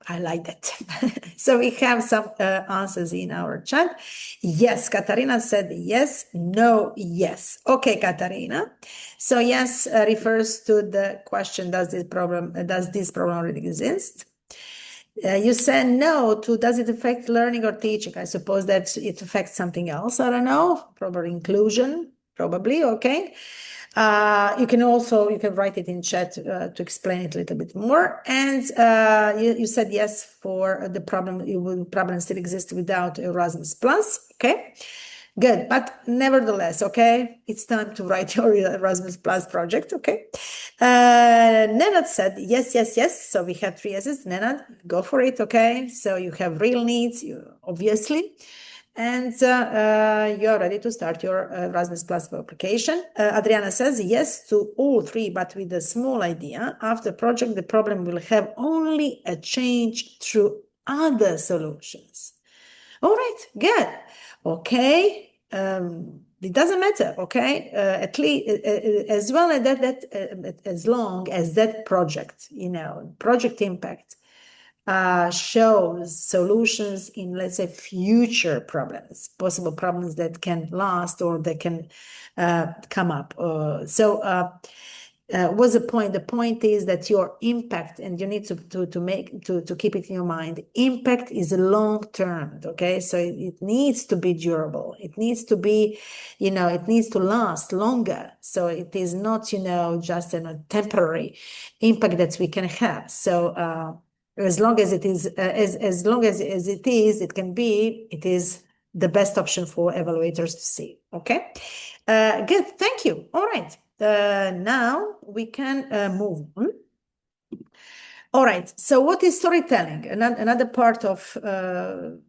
I like that. So we have some answers in our chat. Yes, Katarina said yes, no, yes. Okay, Katarina. So yes refers to the question, does this problem already exist? You said no to, does it affect learning or teaching? I suppose that it affects something else. I don't know, probably inclusion, probably, okay. You can write it in chat to explain it a little bit more. And you said yes for the problem still exists without Erasmus Plus. Okay, good. But nevertheless, okay, it's time to write your Erasmus Plus project. Okay. Nenad said yes, yes, yes. So we have 3 yeses. Nenad, go for it. Okay. So you have real needs, obviously. And you're ready to start your Erasmus Plus application. Adriana says yes to all 3, but with a small idea. After project, the problem will have only a change through other solutions. All right, good. Okay, it doesn't matter. Okay, at least as well as that as long as that project, project impact shows solutions in, let's say, future problems, possible problems that can last or that can come up. So what's the point? The point is that your impact, and you need to keep it in your mind. Impact is long term, okay? So it needs to be durable. It needs to be, it needs to last longer. So it is not, just a temporary impact that we can have. So as long as it is, as long as it is, it is the best option for evaluators to see. Okay, good. Thank you. All right. Now we can move on. All right. So what is storytelling? Another part of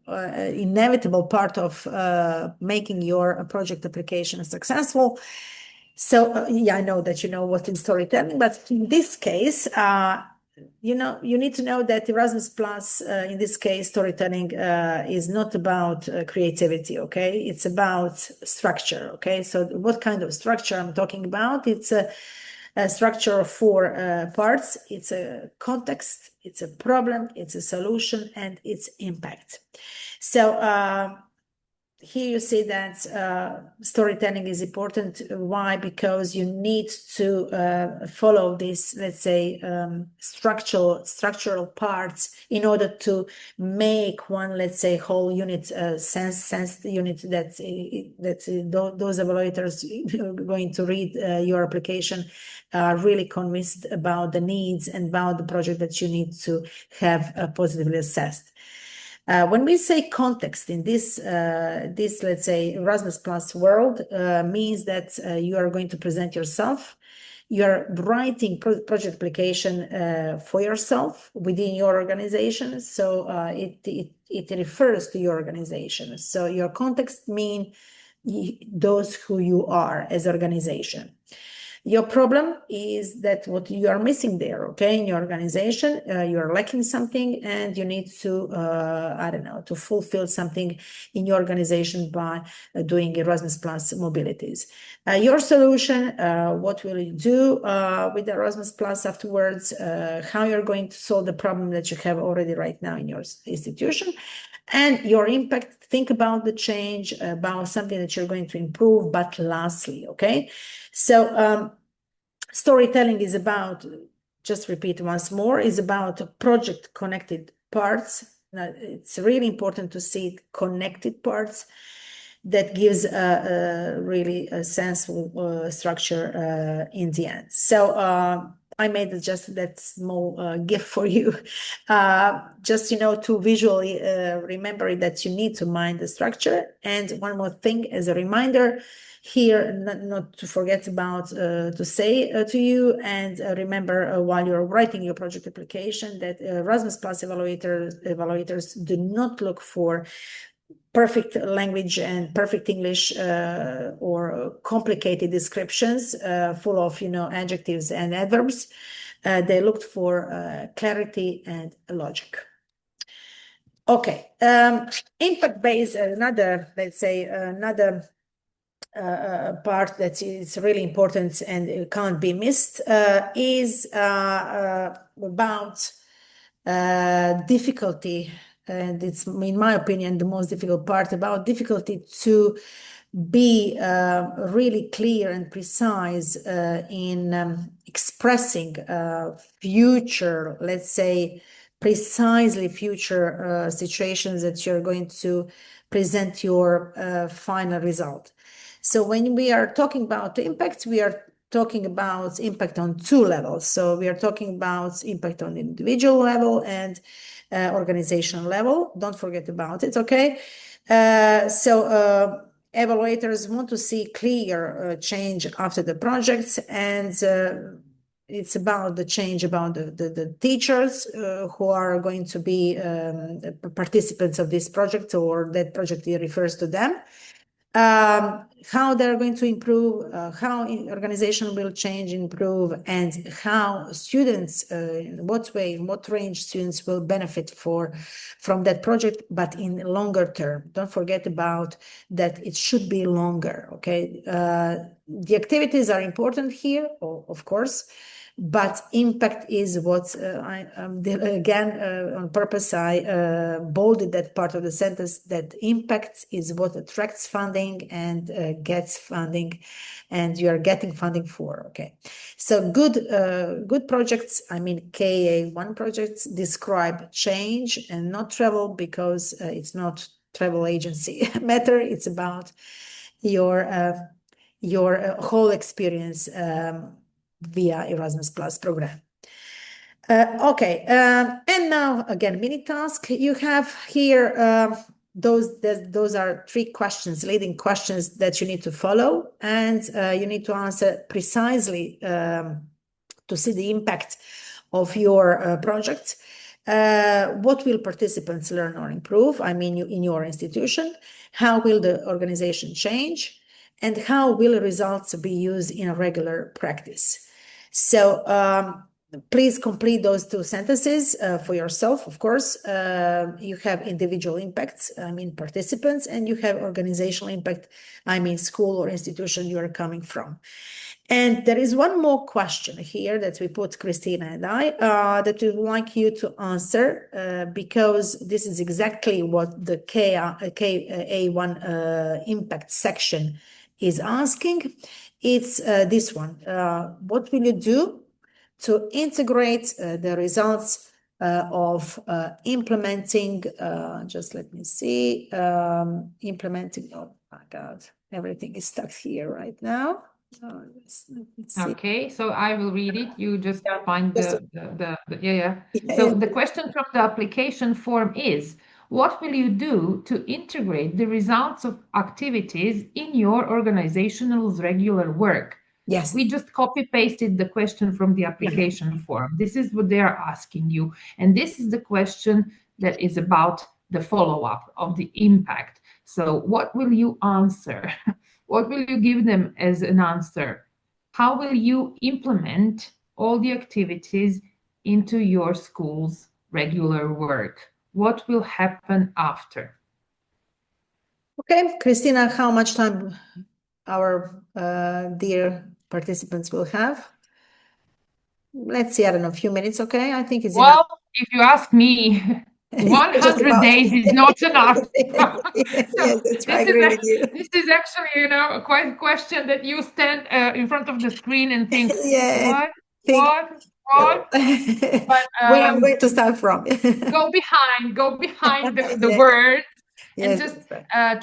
inevitable part of making your project application successful. So yeah, I know that you know what is storytelling, but in this case, you need to know that Erasmus Plus, in this case, storytelling is not about creativity, okay? It's about structure, okay? So what kind of structure I'm talking about? It's a structure of 4 parts. It's a context, it's a problem, it's a solution, and it's impact. So here you see that storytelling is important. Why? Because you need to follow this, let's say, structural parts in order to make one, let's say, whole unit sense unit that those evaluators are going to read your application are really convinced about the needs and about the project that you need to have positively assessed. When we say context in this, let's say, Erasmus Plus world, means that you are going to present yourself. You are writing project application for yourself within your organization. So it refers to your organization. So your context means those who you are as organization. Your problem is that what you are missing there, okay, in your organization, you are lacking something, and you need to, I don't know, to fulfill something in your organization by doing Erasmus Plus mobilities. Your solution, what will you do with Erasmus Plus afterwards, how you're going to solve the problem that you have already right now in your institution, and your impact. Think about the change, about something that you're going to improve, but lastly, okay? So storytelling is about, just repeat once more, is about project connected parts. Now, it's really important to see connected parts that gives really a sensible structure in the end. So I made just that small gift for you, just to visually remember that you need to mind the structure. And one more thing as a reminder here, not to forget about to say to you, and remember while you're writing your project application, that Erasmus Plus evaluators do not look for perfect language and perfect English or complicated descriptions full of adjectives and adverbs. They looked for clarity and logic. Okay, impact-based, another, let's say, another part that is really important and it can't be missed is about difficulty. And it's, in my opinion, the most difficult part, about difficulty to be really clear and precise in expressing future, let's say, precisely future situations that you're going to present your final result. So when we are talking about impact, we are talking about impact on 2 levels. So we are talking about impact on individual level and organizational level. Don't forget about it, okay? So evaluators want to see clear change after the projects, and it's about the change about the teachers who are going to be participants of this project, or that project refers to them. How they're going to improve, how organization will change, improve, and how students, in what way, in what range students will benefit from that project, but in longer term. Don't forget about that, it should be longer, okay? The activities are important here, of course, but impact is what on purpose I bolded that part of the sentence, that impact is what attracts funding and gets funding, and you are getting funding for. Okay, so good projects, I mean KA1 projects, describe change and not travel, because it's not travel agency matter, it's about your whole experience via Erasmus Plus program. Okay, and now again, mini task. You have here those are 3 questions, leading questions that you need to follow, and you need to answer precisely to see the impact of your project. What will participants learn or improve? I mean, in your institution. How will the organization change? And how will results be used in a regular practice? So please complete those 2 sentences for yourself, of course. You have individual impacts, I mean participants, and you have organizational impact, I mean school or institution you are coming from. And there is one more question here that we put, Kristina and I, that we would like you to answer, because this is exactly what the KA1 impact section is asking. It's this one. What will you do to integrate the results of implementing, just let me see, implementing, oh my God, everything is stuck here right now. Let's see. Okay, so I will read it. You just find Just yeah. So the question from the application form is, what will you do to integrate the results of activities in your organizational's regular work? Yes. We just copy pasted the question from the application form. This is what they are asking you. And this is the question that is about the follow-up of the impact. So what will you answer? What will you give them as an answer? How will you implement all the activities into your school's regular work? What will happen after? Okay, Kristina, how much time our dear participants will have? Let's see, I don't know, a few minutes, okay? I think it's enough. Well, if you ask me, 100 days is not enough. Yes, that's right. I agree with you. This is actually, you know, quite a question that you stand in front of the screen and think, Yeah, what? But where I'm going to start from. Go behind the Yeah. words, Yes, and just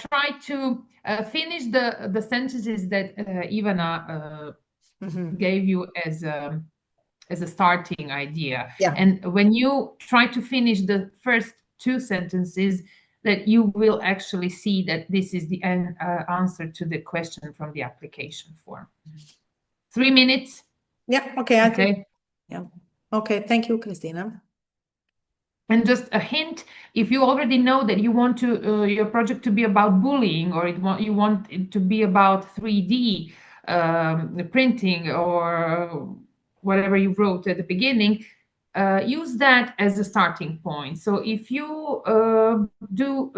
try to finish the sentences that Ivana gave you as a starting idea. Yeah. And when you try to finish the first 2 sentences, that you will actually see that this is the answer to the question from the application form. 3 minutes. Yeah, okay. Okay. Yeah. Okay, thank you, Kristina. And just a hint, if you already know that you want to your project to be about bullying, or you want it to be about 3D printing, or whatever you wrote at the beginning, use that as a starting point. So if you do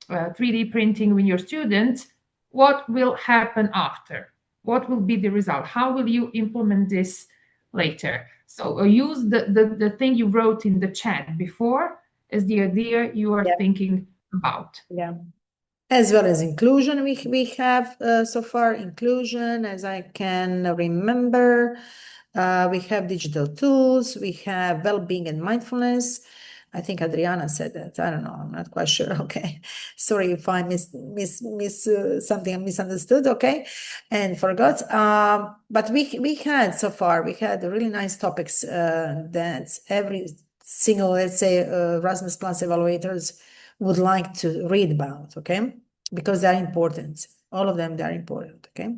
3D printing with your students, what will happen after? What will be the result? How will you implement this later? So use the thing you wrote in the chat before as the idea you are thinking about. Yeah. As well as inclusion, we have so far inclusion, as I can remember. We have digital tools, we have well-being and mindfulness. I think Adriana said that. I don't know. I'm not quite sure. Okay. Sorry if I miss something I misunderstood. Okay. And forgot. But we had so far, we had really nice topics that every single, let's say, Erasmus Plus evaluators would like to read about. Okay. Because they're important. All of them, they're important. Okay.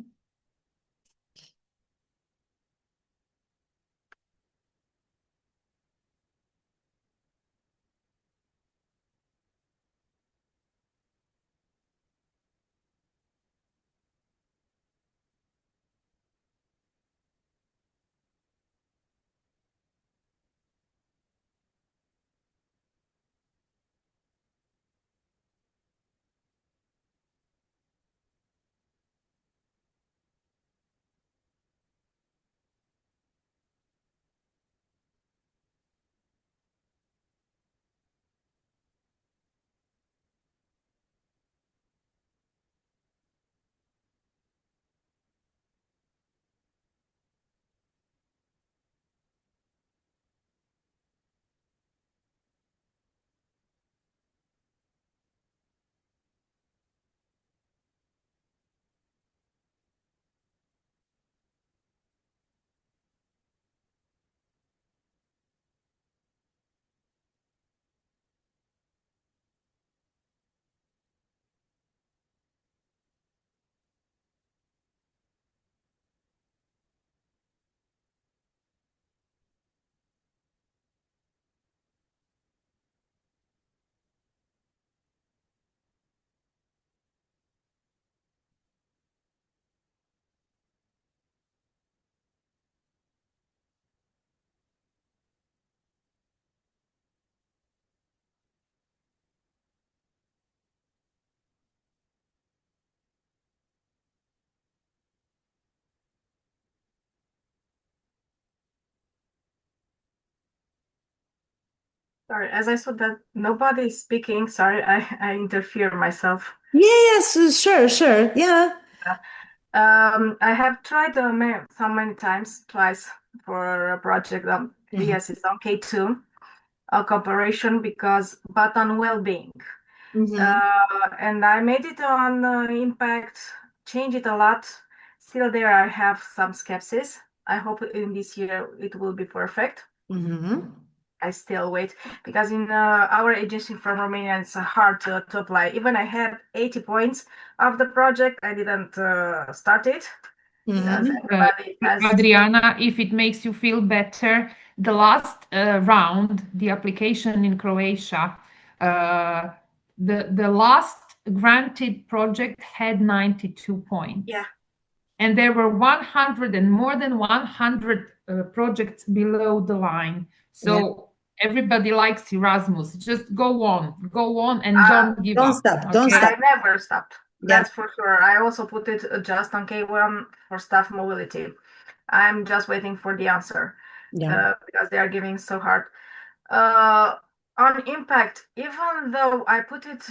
Sorry, as I saw that nobody is speaking, sorry, I interfere myself. Yeah, yes, sure, yeah. I have tried so many times, twice for a project. Yes, it's on K2, a cooperation but on well-being. And I made it on impact, changed it a lot. Still there, I have some skepsis. I hope in this year it will be perfect. I still wait because in our agency from Romania, it's hard to apply. Even I had 80 points of the project, I didn't start it. Because everybody has... Adriana, if it makes you feel better, the last round, the application in Croatia, the last granted project had 92 points. Yeah. And there were 100 and more than 100 projects below the line. So everybody likes Erasmus. Just go on and don't give up. Don't stop. I never stopped. That's for sure. I also put it just on K1 for staff mobility. I'm just waiting for the answer because they are giving so hard. On impact, even though I put it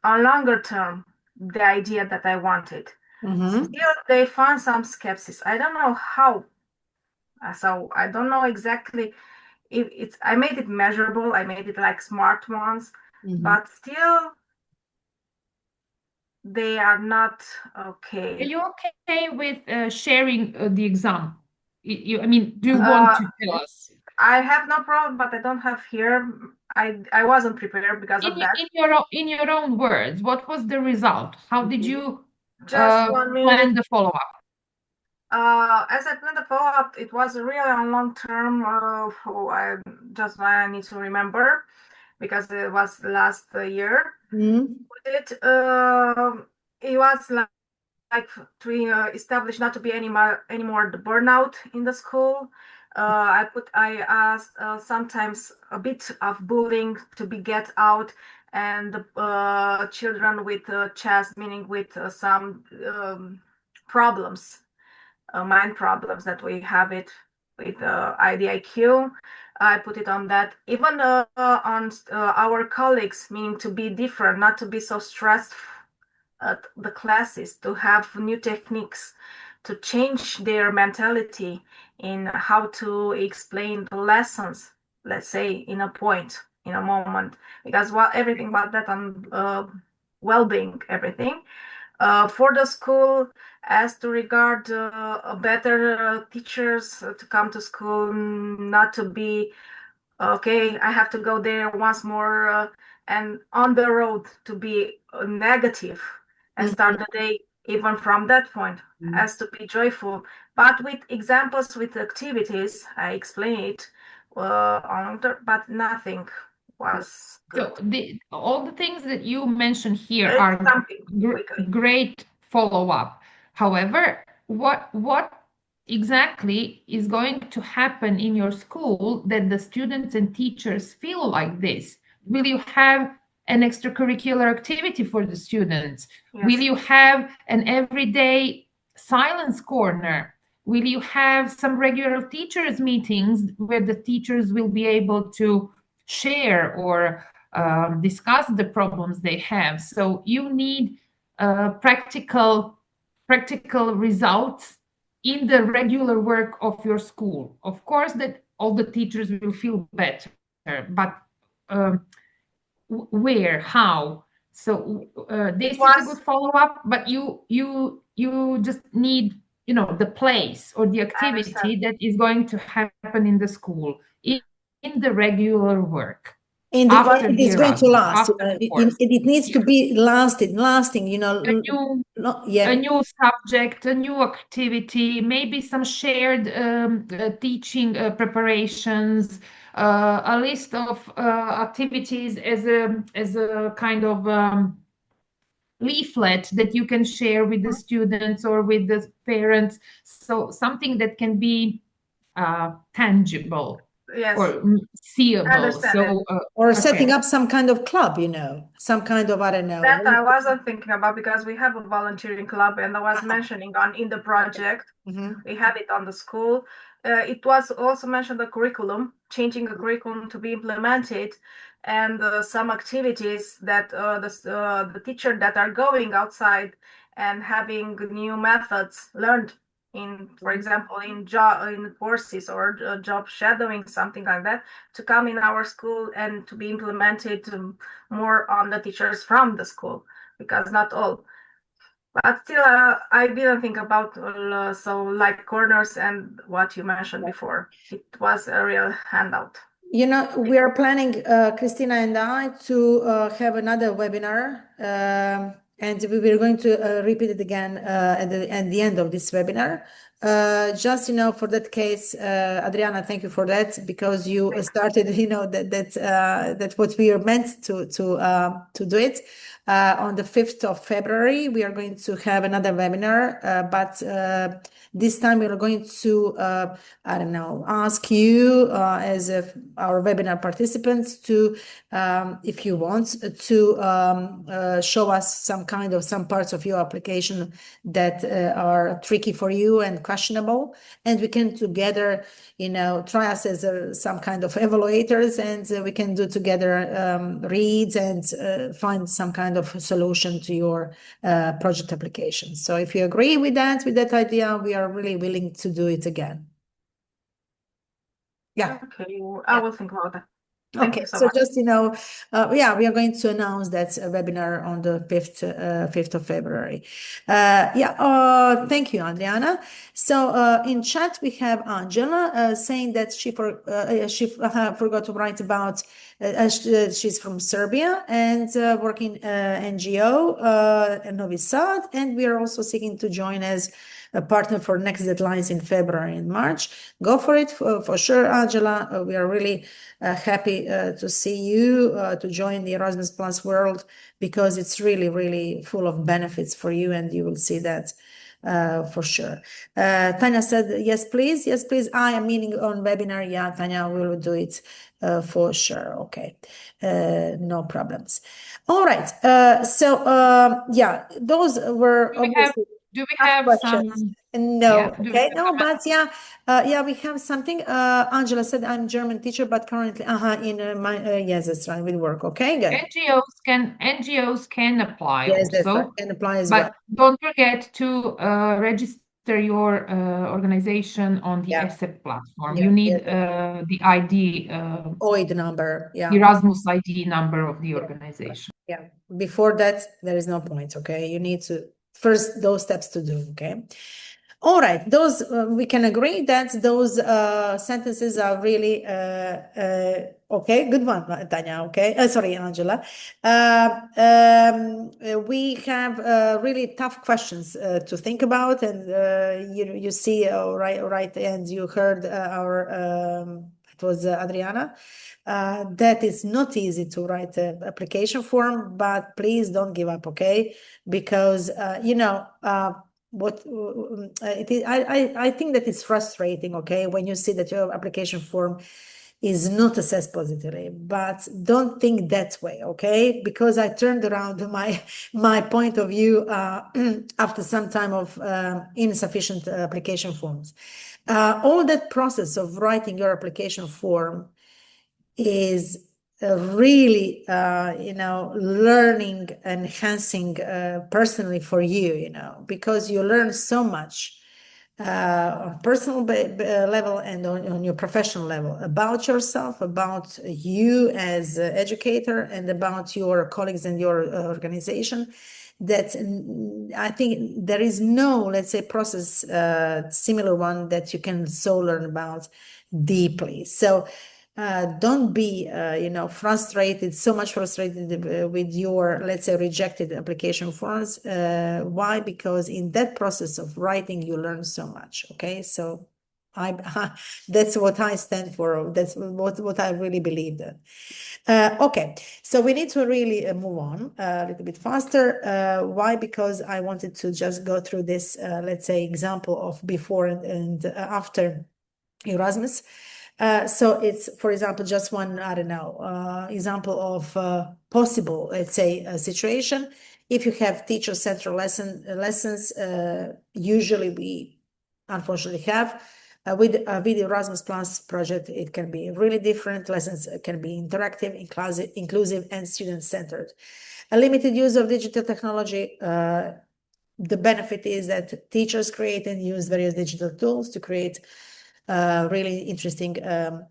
on longer term, the idea that I wanted, still they found some skepsis. I don't know how. So I don't know exactly if it's. I made it measurable. I made it like smart ones, but still they are not okay. Are you okay with sharing the exam? I mean, do you want to tell us? I have no problem, but I don't have here. I wasn't prepared because of that. In your own words, what was the result? How did you Just 1 minute. plan the follow-up? As I planned the follow-up, it was really on long term. I need to remember because it was last year. It was like to establish not to be anymore the burnout in the school. I asked sometimes a bit of bullying to be get out, and the children with chest, meaning with some problems, mind problems that we have it with IDIQ. I put it on that. Even on our colleagues, meaning to be different, not to be so stressed at the classes, to have new techniques, to change their mentality in how to explain the lessons, let's say in a point, in a moment, because everything about that on well-being, everything. For the school, as to regard better teachers to come to school, not to be okay, I have to go there once more and on the road to be negative and start the day even from that point, as to be joyful. But with examples, with activities, I explain it, but nothing was good. So all the things that you mentioned here are great follow-up. However, what exactly is going to happen in your school that the students and teachers feel like this? Will you have an extracurricular activity for the students? Will you have an everyday silence corner? Will you have some regular teachers meetings where the teachers will be able to share or discuss the problems they have? So you need practical results in the regular work of your school. Of course, that all the teachers will feel better, but where, how? So this is a good follow-up, but you just need, the place or the activity that is going to happen in the school, in the regular work. And it is going to last. It needs to be lasting. A new subject, a new activity, maybe some shared teaching preparations, a list of activities as a kind of leaflet that you can share with the students or with the parents. So something that can be tangible. Or seeable. So, or setting up some kind of club, some kind of, I don't know. That I wasn't thinking about because we have a volunteering club, and I was mentioning in the project, we have it on the school, it was also mentioned the curriculum, changing the curriculum to be implemented, and some activities that the teacher that are going outside and having new methods learned in, for example, in courses or job shadowing, something like that, to come in our school and to be implemented more on the teachers from the school, because not all. But still, I didn't think about so like corners and what you mentioned before. It was a real handout. You know, we are planning, Kristina and I, to have another webinar, and we were going to repeat it again at the end of this webinar. Just, you know, for that case, Adriana, thank you for that, because you started, you know, that what we are meant to do it. On the 5th of February, we are going to have another webinar, but this time we are going to, I don't know, ask you as our webinar participants to, if you want, to show us some parts of your application that are tricky for you and questionable, and we can together, you know, try us as some kind of evaluators, and we can do together reads and find some kind of solution to your project application. So if you agree with that idea, we are really willing to do it again. Yeah. Okay, I will think about that. Thank you so much. Just, you know, we are going to announce that webinar on the 5th of February. Thank you, Adriana. So in chat, we have Angela saying that she forgot to write about, she's from Serbia and working NGO in Novi Sad, and we are also seeking to join as a partner for next deadlines in February and March. Go for it for sure, Angela. We are really happy to see you to join the Erasmus Plus world, because it's really, really full of benefits for you, and you will see that for sure. Tanya said, yes, please. Yes, please. I am meaning on webinar. Yeah, Tanya, we will do it for sure. Okay. No problems. All right. Those were obviously. Do we have some? No, yeah, okay, no, but we have something. Angela said, I'm German teacher, but currently, yes, that's right, will work. Okay, good. NGOs can apply. Yes, also, that's right, can apply as well. But don't forget to register your organization on the ESEP platform. You need the ID. OID number, Erasmus ID number of the organization. Yeah, before that, there is no point, okay? You need to first those steps to do, okay? All right, those we can agree that those sentences are really okay. Good one, Tanya. Okay, sorry, Angela. We have really tough questions to think about, and you see right, and you heard our it was Adriana. That is not easy to write an application form, but please don't give up, okay? Because you know. What it is, I think that it's frustrating, okay, when you see that your application form is not assessed positively, but don't think that way, okay? Because I turned around my point of view after some time of insufficient application forms. All that process of writing your application form is really, you know, learning, enhancing personally for you, you know, because you learn so much on personal level and on your professional level about yourself, about you as an educator, and about your colleagues and your organization, that I think there is no, let's say, process similar one that you can so learn about deeply. So don't be, you know, so much frustrated with your, let's say, rejected application forms. Why? Because in that process of writing, you learn so much. Okay, so that's what I stand for. That's what I really believe in. Okay, so we need to really move on a little bit faster. Why? Because I wanted to just go through this, let's say, example of before and after Erasmus. So it's, for example, just one, I don't know, example of possible, let's say, a situation. If you have teacher-centered lessons, usually we unfortunately have With the Erasmus Plus project, it can be really different. Lessons can be interactive, inclusive, and student-centered. A limited use of digital technology. The benefit is that teachers create and use various digital tools to create really interesting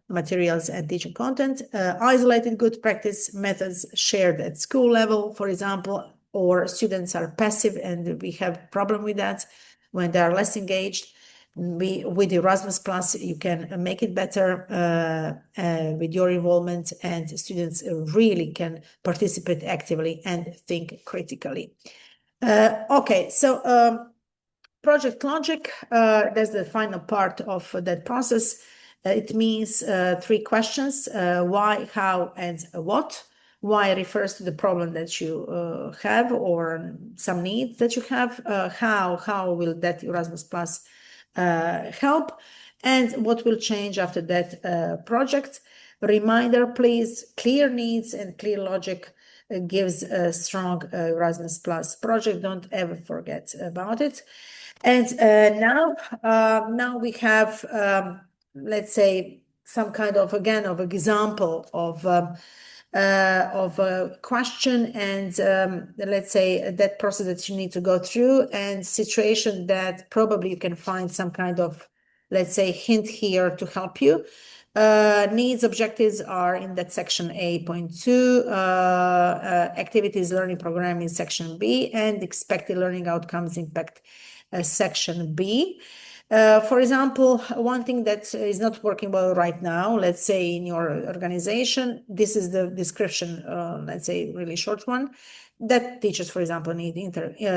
materials and teaching content. Isolated good practice methods shared at school level, for example, or students are passive and we have a problem with that when they are less engaged. With Erasmus Plus, you can make it better with your involvement, and students really can participate actively and think critically. Okay, so project logic, that's the final part of that process. It means 3 questions, why, how, and what. Why refers to the problem that you have or some need that you have. How will that Erasmus Plus help? And what will change after that project? Reminder, please, clear needs and clear logic gives a strong Erasmus Plus project. Don't ever forget about it. And now we have, let's say, some kind of, again, of example of a question and let's say that process that you need to go through and situation that probably you can find some kind of, let's say, hint here to help you. Needs objectives are in that section A.2, activities learning program in section B, and expected learning outcomes impact section B. For example, one thing that is not working well right now, let's say in your organization, this is the description, let's say really short one, that teachers, for example, need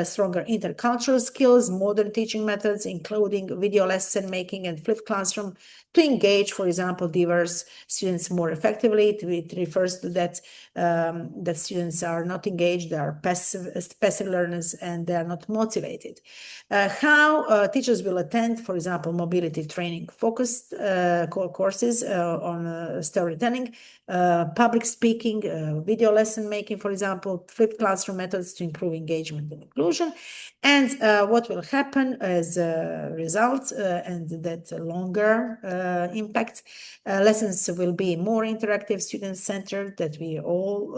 stronger intercultural skills, modern teaching methods, including video lesson making and flipped classroom, to engage, for example, diverse students more effectively. It refers to that that students are not engaged, they are passive learners, and they are not motivated. How teachers will attend, for example, mobility training focused courses on storytelling, public speaking, video lesson making, for example, flipped classroom methods to improve engagement and inclusion, and what will happen as a result and that longer impact. Lessons will be more interactive, student-centered, that we all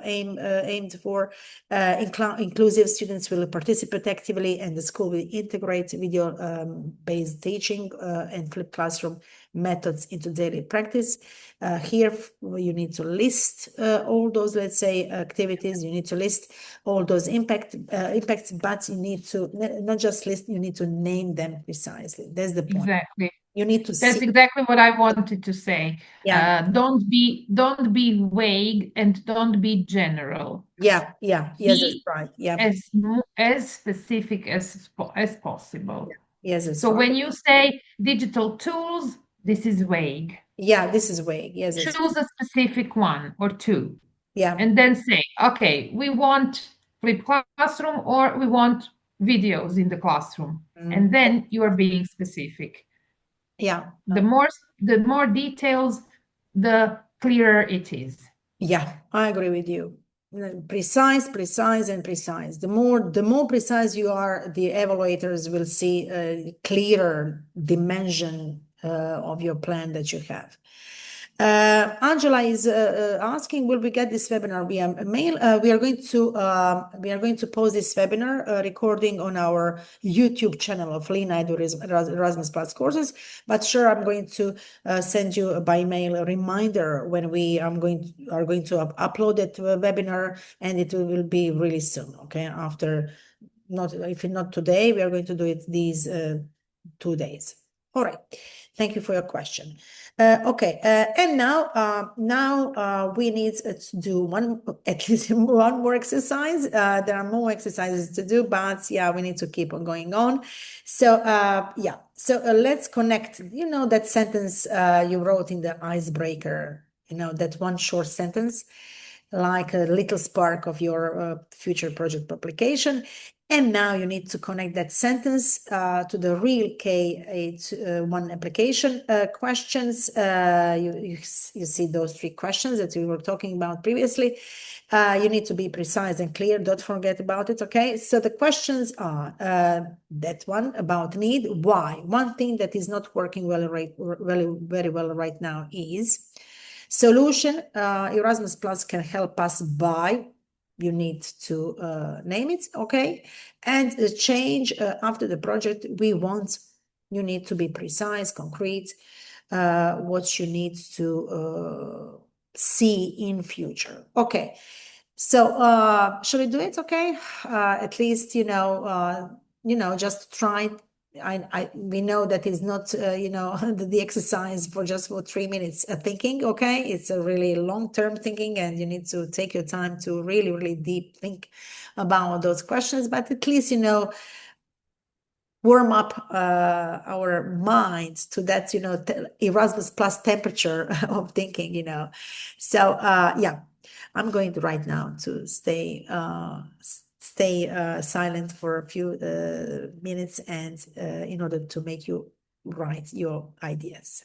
aimed for. Inclusive, students will participate actively, and the school will integrate video-based teaching and flipped classroom methods into daily practice. Here you need to list all those, let's say, activities. You need to list all those impacts, but you need to not just list, you need to name them precisely. That's the point. Exactly. You need to That's exactly what I wanted to say. Yeah. Don't be vague and don't be general. Yeah, yes, that's right. Yeah. As specific as possible. Yes, that's so right. when you say digital tools, this is vague. Yeah, this is vague. Yes. Choose a specific one or two. Yeah. And then say, okay, we want flipped classroom or we want videos in the classroom. And then you are being specific. Yeah. The more details, the clearer it is. Yeah, I agree with you. Precise, and precise. The more precise you are, the evaluators will see a clearer dimension of your plan that you have. Angela is asking, will we get this webinar via mail? We are going to post this webinar recording on our YouTube channel of Lina Edu Erasmus Plus courses. But sure, I'm going to send you by mail a reminder when we are going to upload that webinar, and it will be really soon. Okay, if not today, we are going to do it these 2 days. All right. Thank you for your question. Okay, and now we need to do at least one more exercise. There are more exercises to do, but yeah, we need to keep on going on. So yeah, so let's connect. You know that sentence you wrote in the icebreaker. You know that one short sentence, like a little spark of your future project publication. And now you need to connect that sentence to the real KA1 application questions. You see those 3 questions that we were talking about previously. You need to be precise and clear. Don't forget about it, okay? So the questions are that one about need. Why? One thing that is not working very well right now is solution. Erasmus Plus can help us by, you need to name it, okay? And the change after the project we want, you need to be precise, concrete, what you need to see in future. Okay, so shall we do it? Okay, at least just try. We know that is not the exercise for just 3 minutes thinking. Okay, it's a really long-term thinking, and you need to take your time to really deep think about those questions. But at least warm up our minds to that Erasmus Plus temperature of thinking. So yeah, I'm going to right now to stay silent for a few minutes, and in order to make you write your ideas.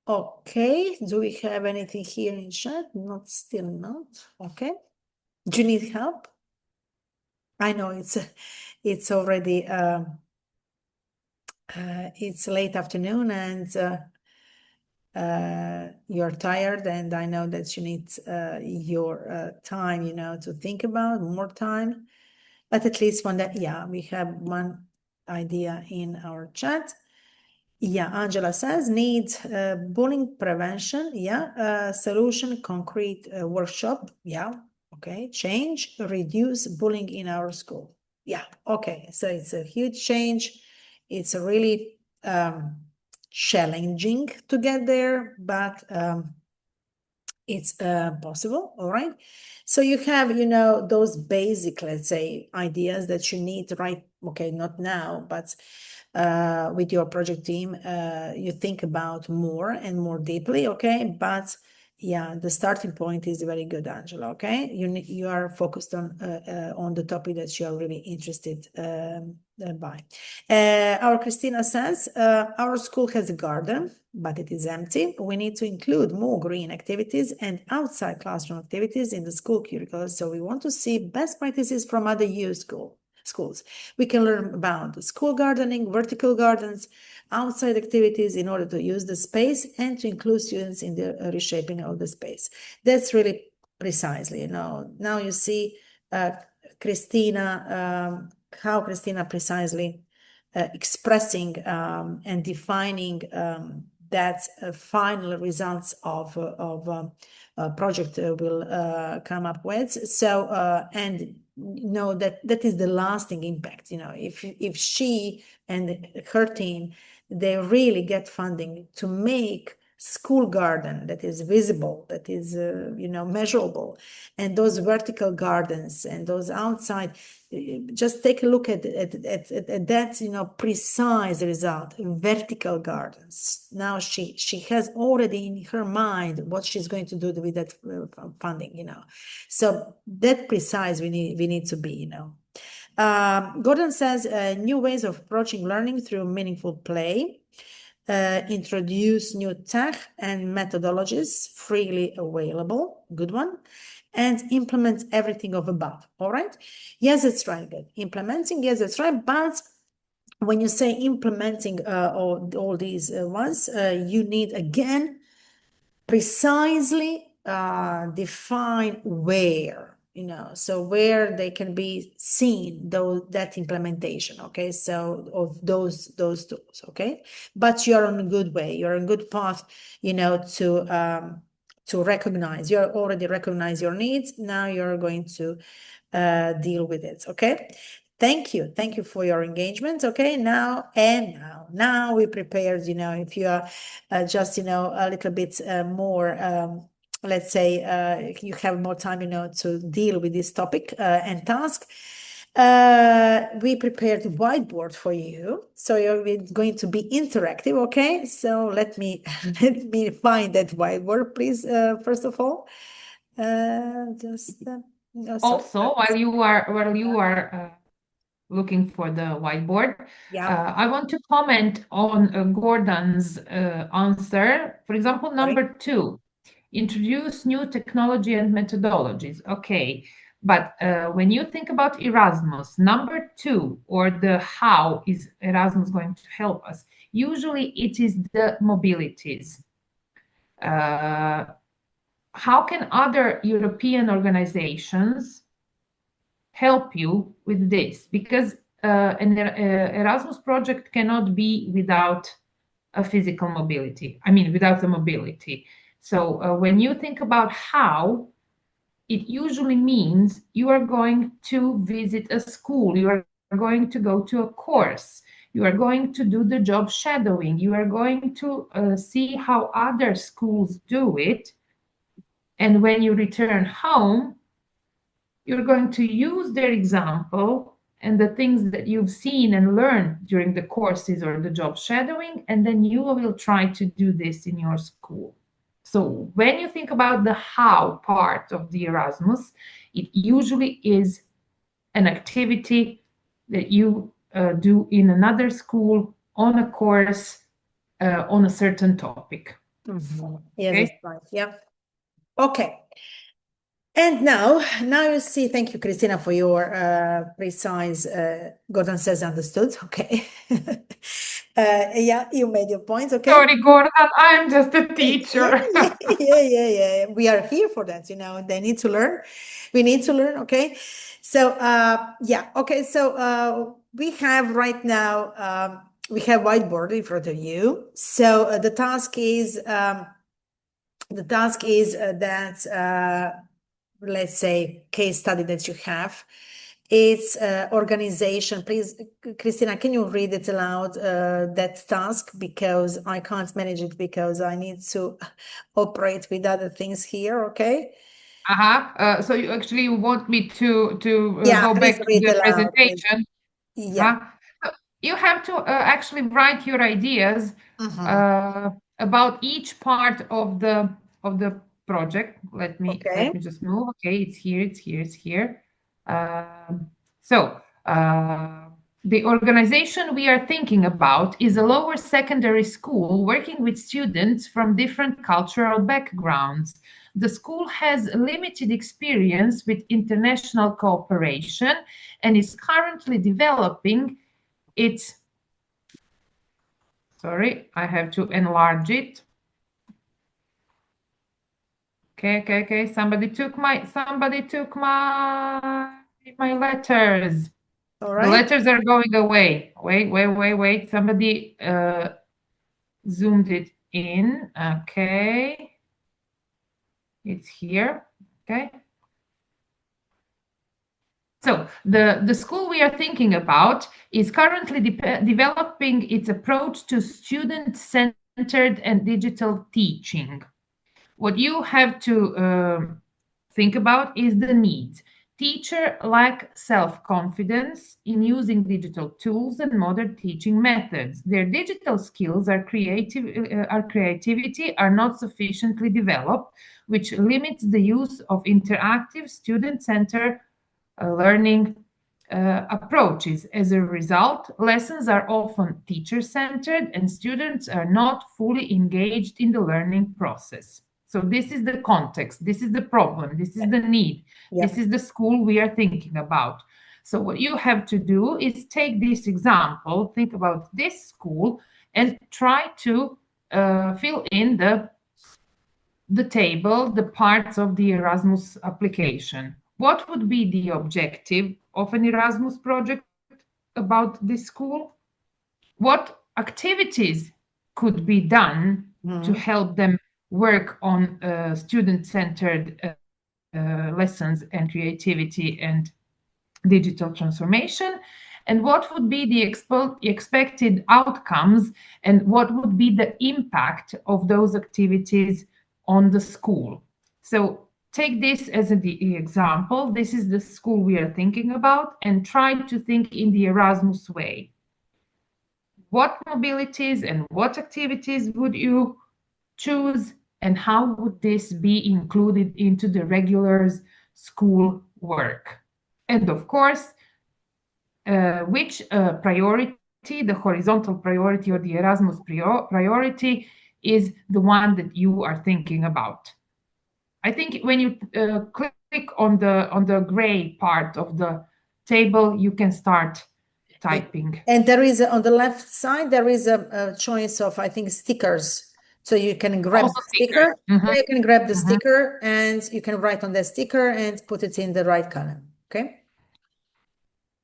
Okay, do we have anything here in chat? Still not. Okay. Do you need help? I know it's already it's late afternoon, and you're tired, and I know that you need your time, to think about more time. But at least we have one idea in our chat. Yeah, Angela says need bullying prevention. Yeah, solution concrete workshop. Yeah, okay. Change, reduce bullying in our school. Yeah, okay. So it's a huge change. It's a really challenging to get there, but it's possible. All right. So you have, those basic, let's say, ideas that you need to write. Okay, not now, but with your project team, you think about more and more deeply. Okay, but yeah, the starting point is very good, Angela. Okay, you are focused on the topic that you are really interested by. Our Kristina says our school has a garden, but it is empty. We need to include more green activities and outside classroom activities in the school curriculum. So we want to see best practices from other schools. We can learn about the school gardening, vertical gardens, outside activities in order to use the space and to include students in the reshaping of the space. That's really precisely, now you see Kristina, how Kristina precisely expressing and defining that final results of project will come up with. So and know that is the lasting impact. If she and her team, they really get funding to make school garden that is visible, that is measurable, and those vertical gardens and those outside, just take a look at that precise result, vertical gardens. Now she has already in her mind what she's going to do with that funding. So that precise we need to be. Gordon says new ways of approaching learning through meaningful play. Introduce new tech and methodologies freely available. Good one. And implement everything of above. All right. Yes, that's right. Good. Implementing. Yes, that's right. But when you say implementing all these ones, you need again precisely define where. So where they can be seen, that implementation, okay? So of those tools, okay? But you're on a good way, you're on a good path, to recognize, you already recognize your needs. Now you're going to deal with it, okay? Thank you for your engagement. Okay, now we prepared, if you are just, a little bit more, let's say you have more time, to deal with this topic and task. We prepared a whiteboard for you, so you're going to be interactive. Okay, so let me find that whiteboard, please. First of all, also while you are looking for the whiteboard, yeah, I want to comment on Gordon's answer. For example, number 2, introduce new technology and methodologies. Okay, but when you think about Erasmus, number 2, or the how is Erasmus going to help us, usually it is the mobilities. How can other European organizations help you with this? Because an Erasmus project cannot be without a physical mobility. I mean, without the mobility. So when you think about how, it usually means you are going to visit a school, you are going to go to a course, you are going to do the job shadowing, you are going to see how other schools do it. And when you return home, you're going to use their example and the things that you've seen and learned during the courses or the job shadowing, and then you will try to do this in your school. So when you think about the how part of the Erasmus, it usually is an activity that you do in another school, on a course, on a certain topic. Mm-hmm. Yeah, okay? That's right. Yeah. Okay. And now you see, thank you, Kristina, for your precise, Gordon says understood, okay. Yeah, you made your points, okay. Sorry, Gordon, I'm just a teacher. Yeah. We are here for that, they need to learn. We need to learn, okay. So, yeah, okay, so we have right now, we have whiteboard in front of you. So the task is that, let's say, case study that you have. It's organization. Please, Kristina, can you read it aloud, that task? Because I can't manage it because I need to operate with other things here, okay? So you actually want me to Yeah, go back to the presentation? Please. Yeah. You have to actually write your ideas about each part of the project. Let me just move. Okay, it's here. So the organization we are thinking about is a lower secondary school working with students from different cultural backgrounds. The school has limited experience with international cooperation and is currently developing its, sorry, I have to enlarge it. Okay. Somebody took my letters. All right. The letters are going away. Wait. Somebody zoomed it in. Okay. It's here. Okay. So the school we are thinking about is currently developing its approach to student-centered and digital teaching. What you have to think about is the needs. Teachers lack self-confidence in using digital tools and modern teaching methods. Their digital skills are creativity are not sufficiently developed, which limits the use of interactive student-centered learning approaches. As a result, lessons are often teacher-centered and students are not fully engaged in the learning process. So this is the context, this is the problem, this is the need, this is the school we are thinking about. So what you have to do is take this example, think about this school, and try to fill in the table, the parts of the Erasmus application. What would be the objective of an Erasmus project about this school? What activities could be done to help them work on student-centered lessons and creativity and digital transformation? And what would be the expected outcomes and what would be the impact of those activities on the school? So take this as the example. This is the school we are thinking about, and try to think in the Erasmus way. What mobilities and what activities would you choose, and how would this be included into the regular school work? And of course, which priority, the horizontal priority or the Erasmus priority, is the one that you are thinking about. I think when you click on the gray part of the table, you can start typing. And there is on the left side, there is a choice of, I think, stickers. So you can grab the sticker. You can grab the sticker and you can write on the sticker and put it in the right column. Okay.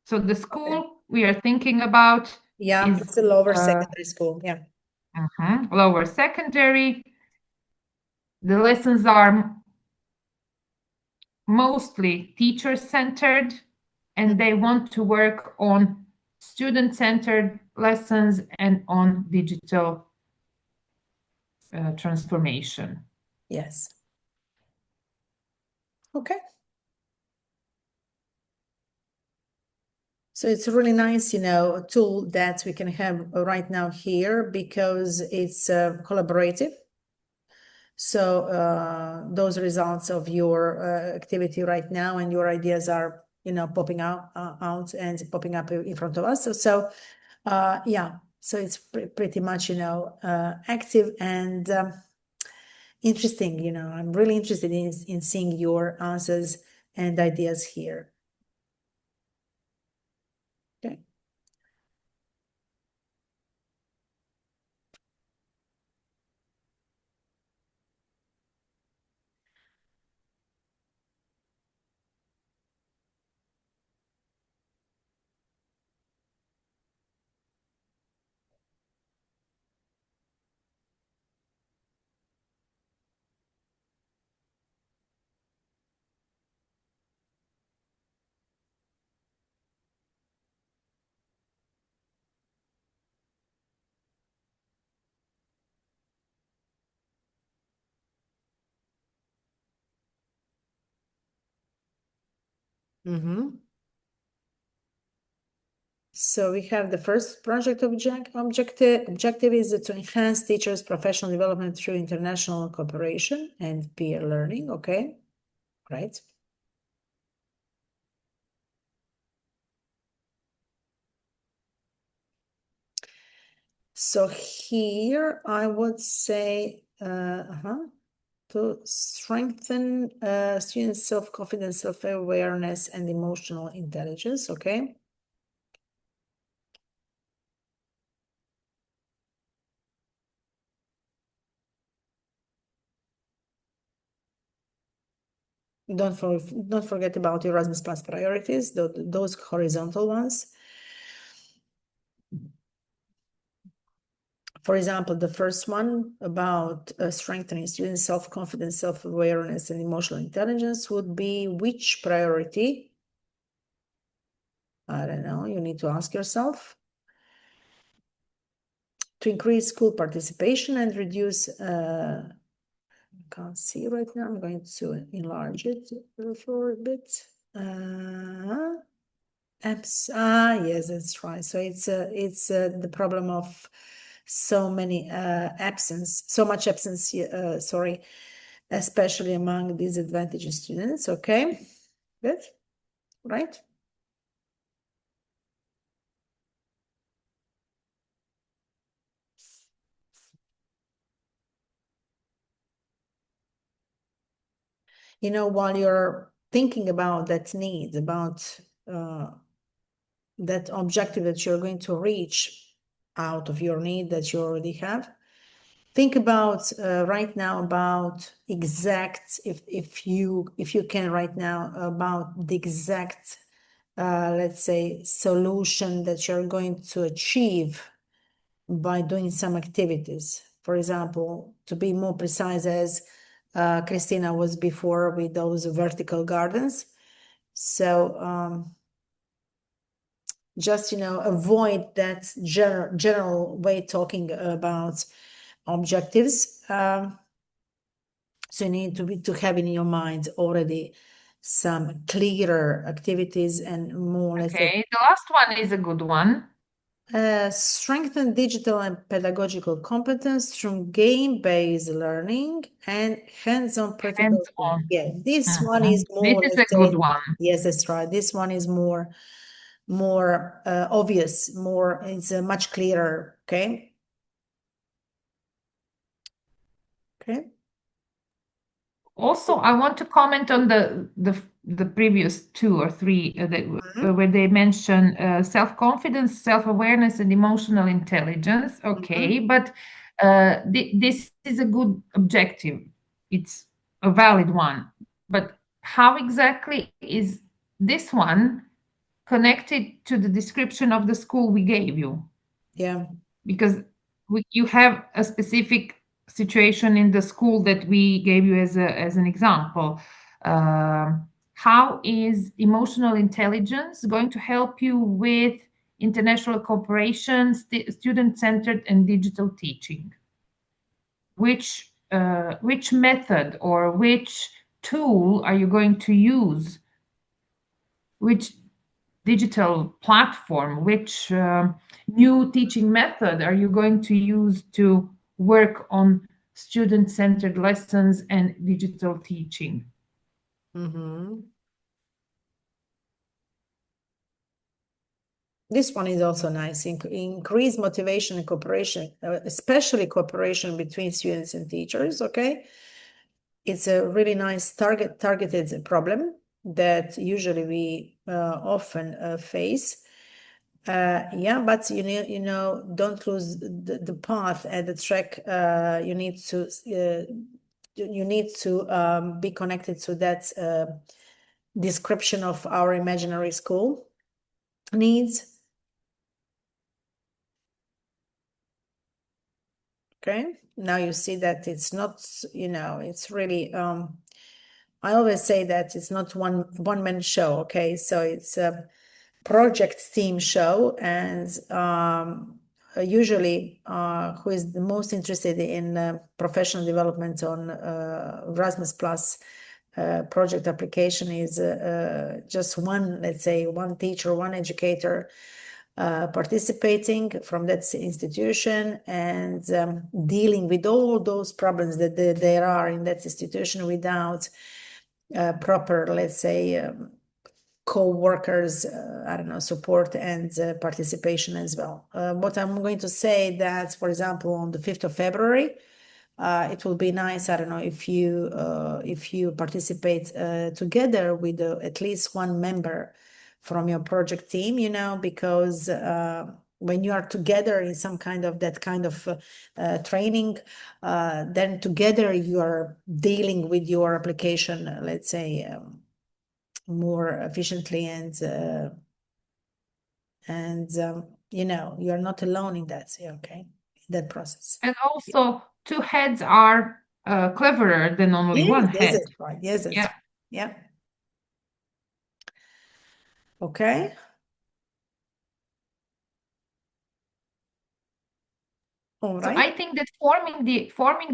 So the school we are thinking about is it's a lower secondary school. Yeah. Lower secondary. The lessons are mostly teacher-centered, and they want to work on student-centered lessons and on digital transformation. Yes. Okay. So it's a really nice, a tool that we can have right now here because it's collaborative. So those results of your activity right now and your ideas are, popping out and popping up in front of us. So yeah, so it's pretty much, active and interesting. I'm really interested in seeing your answers and ideas here. Okay. So we have the first project objective is to enhance teachers' professional development through international cooperation and peer learning. Okay, right. So here I would say to strengthen students' self-confidence, self-awareness, and emotional intelligence. Okay. Don't forget about Erasmus Plus priorities, those horizontal ones. For example, the first one about strengthening students' self-confidence, self-awareness, and emotional intelligence would be which priority? I don't know, you need to ask yourself. To increase school participation and reduce, can't see right now, I'm going to enlarge it for a bit. Yes, that's right. So it's the problem of so many so much absence, sorry, especially among disadvantaged students. Okay, good, right? You know, while you're thinking about that need, about that objective that you're going to reach out of your need that you already have, think about right now about exact, if you can right now, about the exact let's say solution that you're going to achieve by doing some activities. For example, to be more precise, as Kristina was before with those vertical gardens. So just, you know, avoid that general way talking about objectives. So you need to have in your mind already some clearer activities and more. Okay, the last one is a good one. Strengthen digital and pedagogical competence through game-based learning and hands-on practical. Hands-on. Yeah, this one is more. This is a good one. Yes, that's right. This one is more obvious. It's much clearer. Okay. Okay. Also, I want to comment on the previous two or three where they mention self-confidence, self-awareness, and emotional intelligence. Okay, but this is a good objective. It's a valid one. But how exactly is this one connected to the description of the school we gave you? Yeah. Because you have a specific situation in the school that we gave you as an example. How is emotional intelligence going to help you with international cooperation, student-centered, and digital teaching? Which method or which tool are you going to use? Which digital platform, which new teaching method are you going to use to work on student-centered lessons and digital teaching? This one is also nice. Increase motivation and cooperation, especially cooperation between students and teachers. Okay, it's a really nice targeted problem that usually we often face. Yeah, but you know, don't lose the path and the track. You need to be connected to that description of our imaginary school needs. Okay, now you see that it's not, you know, it's really I always say that it's not one man show. Okay, so it's a project team show, and usually who is the most interested in professional development on Erasmus Plus project application is just one, let's say, one teacher, one educator participating from that institution and dealing with all those problems that there are in that institution without proper, let's say, co-workers, I don't know, support and participation as well. What I'm going to say that, for example, on the 5th of February, it will be nice, I don't know, if you participate together with at least one member from your project team, you know, because when you are together in some kind of that kind of training, then together you are dealing with your application, let's say, more efficiently, and you know, you're not alone in that. Okay, that process. And also, two heads are cleverer than only one head. That's right. Yes, that's right. Yeah. Okay. All right. So I think that forming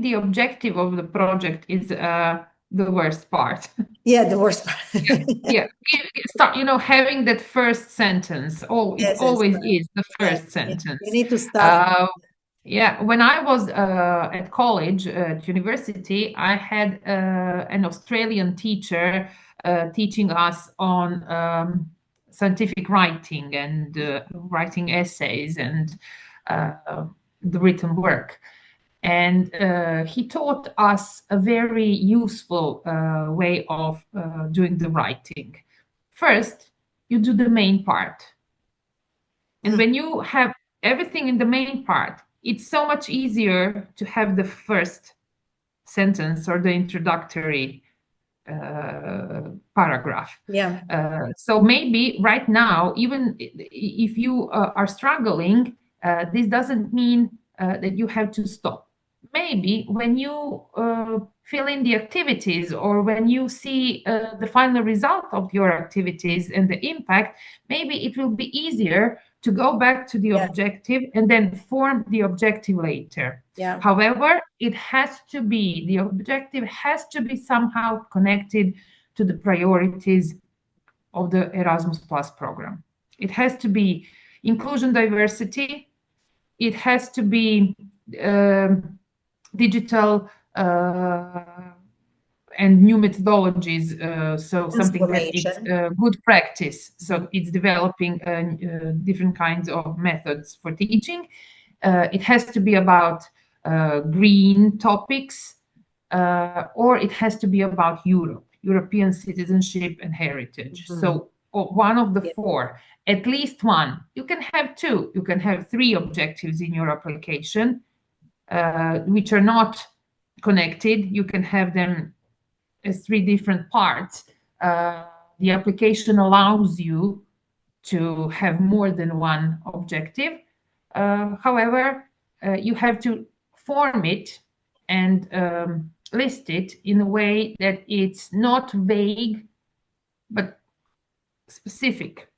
the objective of the project is the worst part. Yeah, the worst part. Start, having that first sentence. It always is the first sentence. You need to start. When I was at college, at university, I had an Australian teacher teaching us on scientific writing and writing essays and the written work. And he taught us a very useful way of doing the writing. First, you do the main part. And when you have everything in the main part, it's so much easier to have the first sentence or the introductory paragraph. So maybe right now, even if you are struggling, this doesn't mean that you have to stop. Maybe when you fill in the activities or when you see the final result of your activities and the impact, maybe it will be easier to go back to the objective and then form the objective later. However, the objective has to be somehow connected to the priorities of the Erasmus Plus program. It has to be inclusion, diversity. It has to be digital and new methodologies, so something that it's good practice. So it's developing different kinds of methods for teaching. It has to be about green topics, or it has to be about European citizenship and heritage. So one of the four, at least one. You can have two, you can have three objectives in your application, which are not connected. You can have them as three different parts. The application allows you to have more than one objective. However, you have to form it and list it in a way that it's not vague, but specific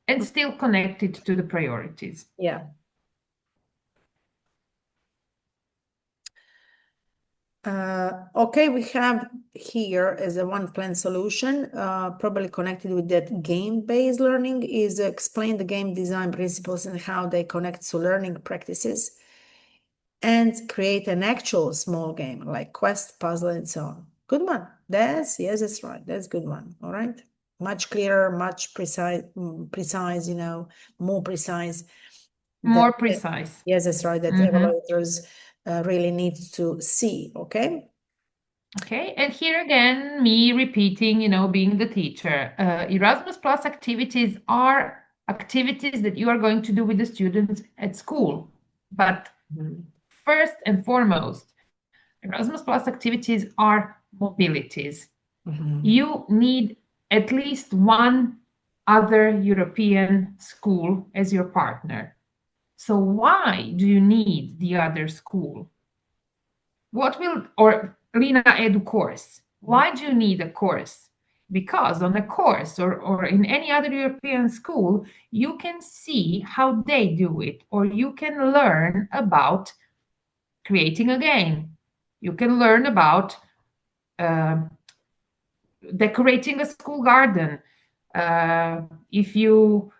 and still connected to the priorities. Okay, we have here as a one plan solution, probably connected with that game-based learning, is explain the game design principles and how they connect to learning practices, and create an actual small game like quest, puzzle, and so on. Good one. That's right. That's a good one. All right. Much clearer, much precise, more precise. More precise. Yes, that's right. That evaluators really need to see. Okay. And here again, me repeating, being the teacher. Erasmus Plus activities are activities that you are going to do with the students at school. But first and foremost, Erasmus Plus activities are mobilities. You need at least one other European school as your partner. So why do you need the other school? Or Lina Edu course? Why do you need a course? Because on a course or in any other European school, you can see how they do it, or you can learn about creating a game. You can learn about decorating a school garden. If you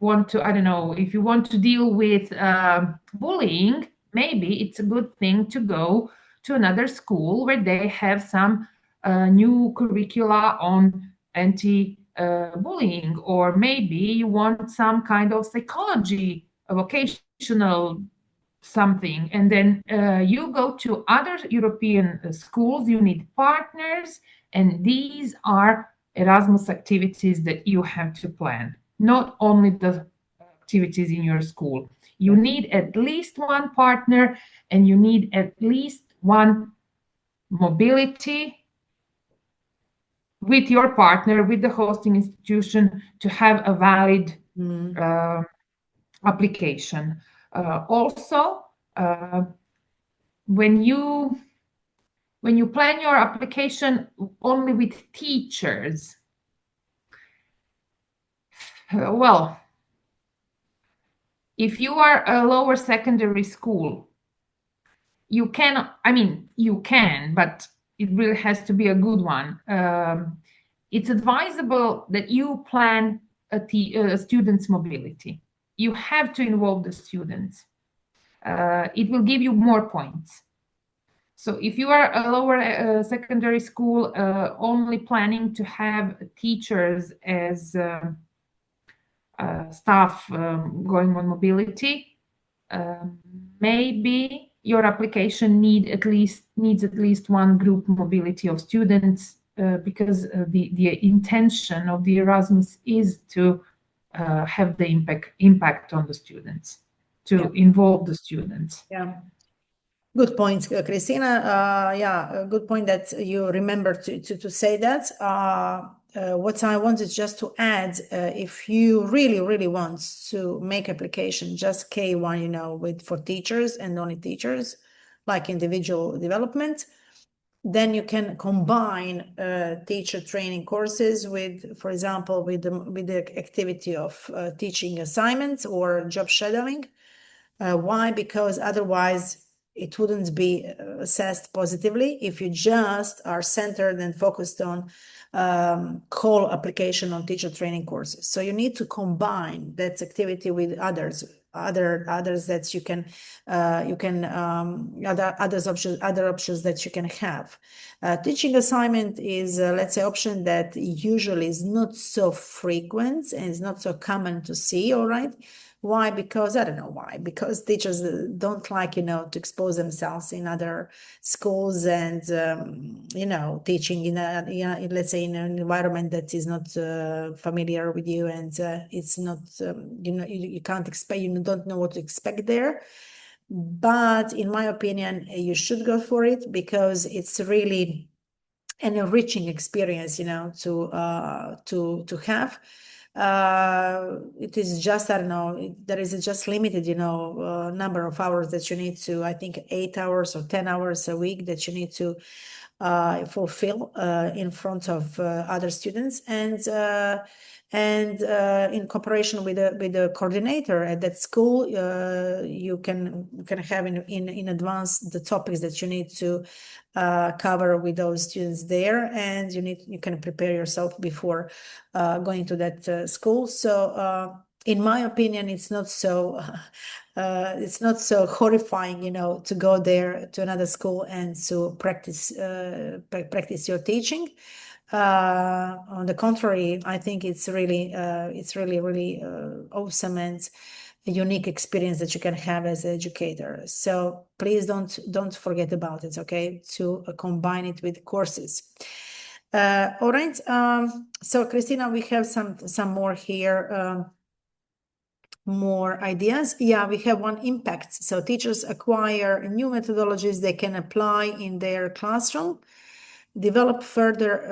want to, if you want to deal with bullying, maybe it's a good thing to go to another school where they have some new curricula on anti-bullying, or maybe you want some kind of psychology, a vocational something, and then you go to other European schools. You need partners, and these are Erasmus activities that you have to plan, not only the activities in your school. You need at least one partner, and you need at least one mobility with your partner, with the hosting institution, to have a valid application. Also, when you plan your application only with teachers, well, if you are a lower secondary school, you can, but it really has to be a good one. It's advisable that you plan a student's mobility. You have to involve the students. It will give you more points. So if you are a lower secondary school only planning to have teachers as staff going on mobility, maybe your application needs at least one group mobility of students, because the intention of the Erasmus is to have the impact on the students, to involve the students. Yeah. Good point, Kristina. Yeah, a good point that you remember to say that. What I wanted just to add, if you really want to make application just KA1, for teachers and only teachers, like individual development, then you can combine teacher training courses with, for example, with the activity of teaching assignments or job shadowing. Why? Because otherwise it wouldn't be assessed positively if you just are centered and focused on whole application on teacher training courses. So you need to combine that activity with others that you can other options that you can have. Teaching assignment is let's say option that usually is not so frequent and is not so common to see. All right. Why? Because I don't know why. Because teachers don't like, to expose themselves in other schools and, teaching in let's say in an environment that is not familiar with you, and it's not, you can't expect, you don't know what to expect there. But in my opinion, you should go for it because it's really an enriching experience, to have. It is just, I don't know, there is just limited, number of hours that you need to, I think 8 hours or 10 hours a week that you need to fulfill in front of other students, and in cooperation with the coordinator at that school, you can have in advance the topics that you need to cover with those students there, and you can prepare yourself before going to that school. So in my opinion, it's not so horrifying, to go there to another school and to practice your teaching. On the contrary, I think it's really awesome and a unique experience that you can have as an educator. So please don't forget about it, okay? To combine it with courses. All right. So Kristina, we have some more here. More ideas. Yeah, we have one: impact. So teachers acquire new methodologies they can apply in their classroom, develop further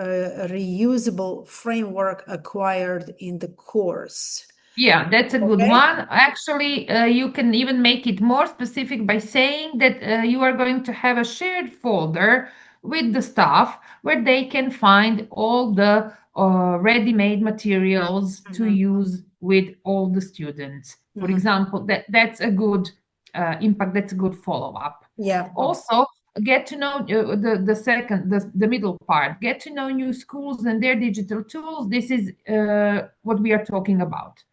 reusable framework acquired in the course. Yeah, that's a good one. Actually, you can even make it more specific by saying that you are going to have a shared folder with the staff where they can find all the ready-made materials to use with all the students. For example, that's a good impact. That's a good follow-up. Yeah. Also, get to know the middle part. Get to know new schools and their digital tools. This is what we are talking about.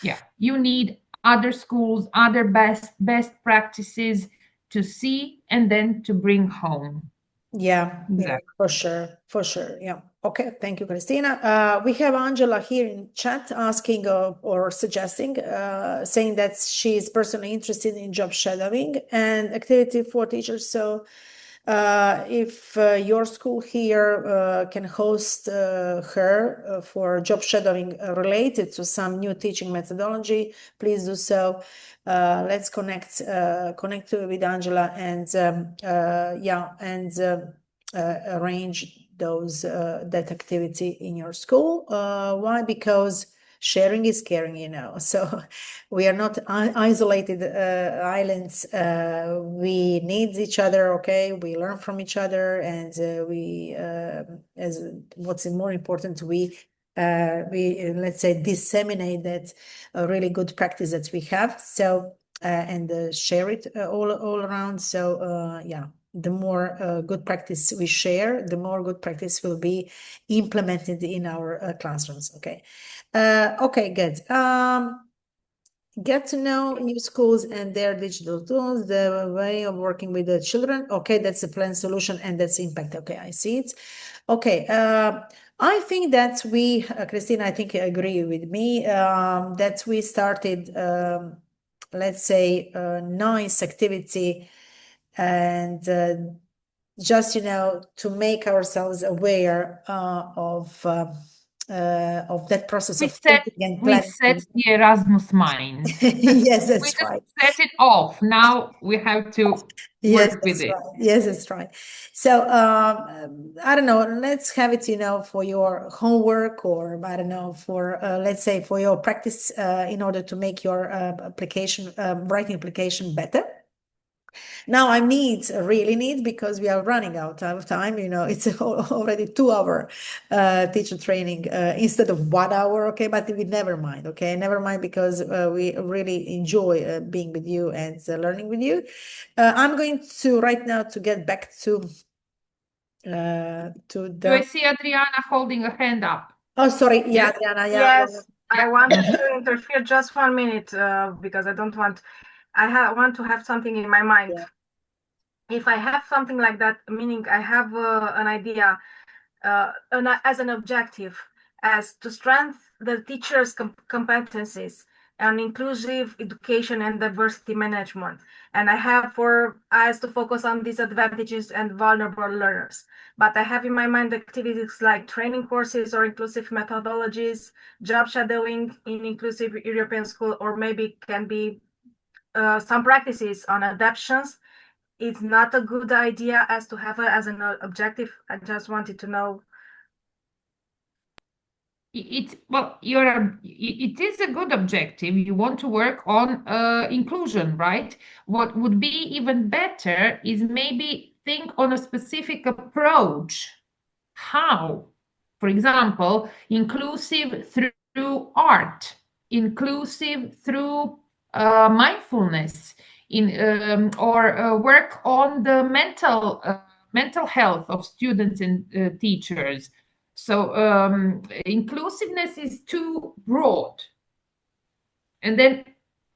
Yeah, you need other schools, other best practices to see and then to bring home. Yeah, exactly. For sure. Yeah. Okay. Thank you, Kristina. We have Angela here in chat asking or suggesting, saying that she is personally interested in job shadowing and activity for teachers. So if your school here can host her for job shadowing related to some new teaching methodology, please do so. Let's connect with Angela and arrange that activity in your school. Why? Because sharing is caring, you know. So we are not isolated islands. We need each other, okay? We learn from each other, and as what's more important, we let's say disseminate that really good practice that we have. So and share it all around. So yeah, the more good practice we share, the more good practice will be implemented in our classrooms. Okay. Okay, good. Get to know new schools and their digital tools, the way of working with the children. Okay, that's the plan solution and that's impact. Okay, I see it. Okay, I think that we, Kristina, I think you agree with me, that we started, let's say, a nice activity and just, you know, to make ourselves aware of that process of thinking and we planning. set the Erasmus mind. Yes, that's We just right. set it off. Now we have to Yes, work with that's it. right. Yes, that's right. So I don't know, let's have it, you know, for your homework, or I don't know, for let's say for your practice in order to make your application, writing application better. Now I really need, because we are running out of time, you know, it's already 2 hour teacher training instead of 1 hour, okay, but we never mind, okay, never mind, because we really enjoy being with you and learning with you. I'm going to right now to get back to Do I see Adriana holding a hand up? Oh, sorry, yeah, Yes? Adriana, yeah. Yes, I wanted to interfere just 1 minute because I don't want. Want to have something in my mind. Yeah. If I have something like that, meaning I have an idea as an objective, as to strengthen the teachers' competencies and inclusive education and diversity management. And I have for eyes to focus on disadvantages and vulnerable learners. But I have in my mind activities like training courses or inclusive methodologies, job shadowing in inclusive European school, or maybe can be some practices on adaptations. It's not a good idea as to have it as an objective. I just wanted to know. It is a good objective. You want to work on inclusion, right? What would be even better is maybe think on a specific approach. How, for example, inclusive through art, inclusive through mindfulness, or work on the mental health of students and teachers. So inclusiveness is too broad. And then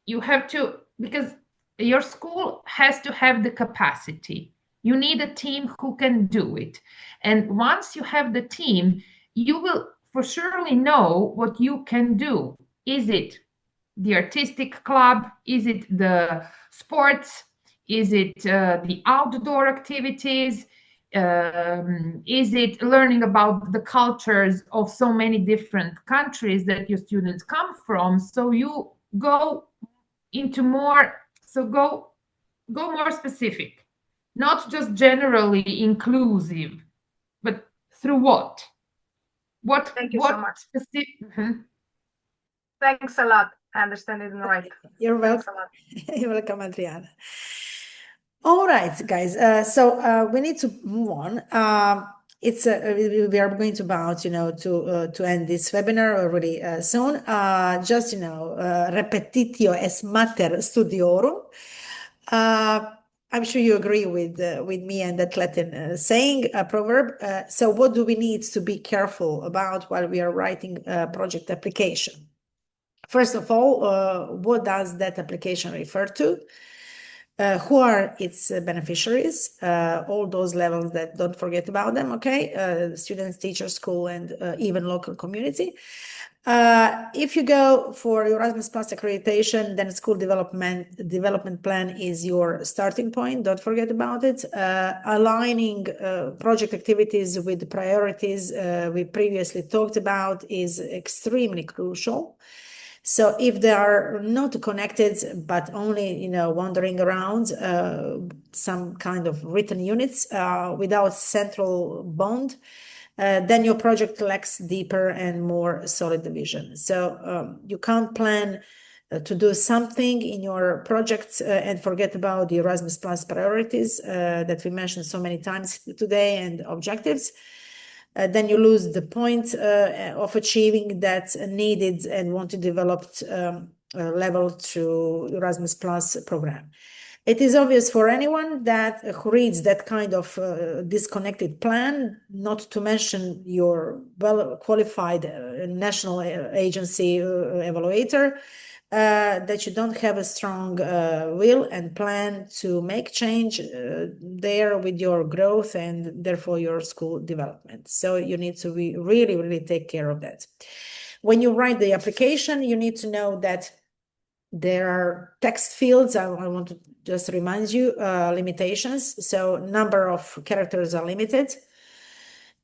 you have to, because your school has to have the capacity. You need a team who can do it. And once you have the team, you will for surely know what you can do. Is it the artistic club? Is it the sports? Is it the outdoor activities? Is it learning about the cultures of so many different countries that your students come from? So you go into more, so go more specific, not just generally inclusive, but through what? Thank you so much. Thanks a lot. I understand it right. You're welcome. You're welcome, Adriana. All right, guys. So we need to move on. We are going to about, you know, to end this webinar already soon. Just, you know, repetitio est mater studiorum. I'm sure you agree with me and that Latin saying, proverb. So what do we need to be careful about while we are writing a project application? First of all, what does that application refer to? Who are its beneficiaries? All those levels that don't forget about them, okay? Students, teachers, school, and even local community. If you go for Erasmus Plus accreditation, then school development plan is your starting point. Don't forget about it. Aligning project activities with the priorities we previously talked about is extremely crucial. So if they are not connected, but only, you know, wandering around some kind of written units without central bond, then your project lacks deeper and more solid vision. So you can't plan to do something in your project and forget about the Erasmus Plus priorities that we mentioned so many times today and objectives. Then you lose the point of achieving that needed and wanted developed level through Erasmus Plus program. It is obvious for anyone that who reads that kind of disconnected plan, not to mention your well-qualified national agency evaluator, that you don't have a strong will and plan to make change there with your growth and therefore your school development. So you need to really take care of that. When you write the application, you need to know that there are text fields. I want to just remind you, limitations. So number of characters are limited.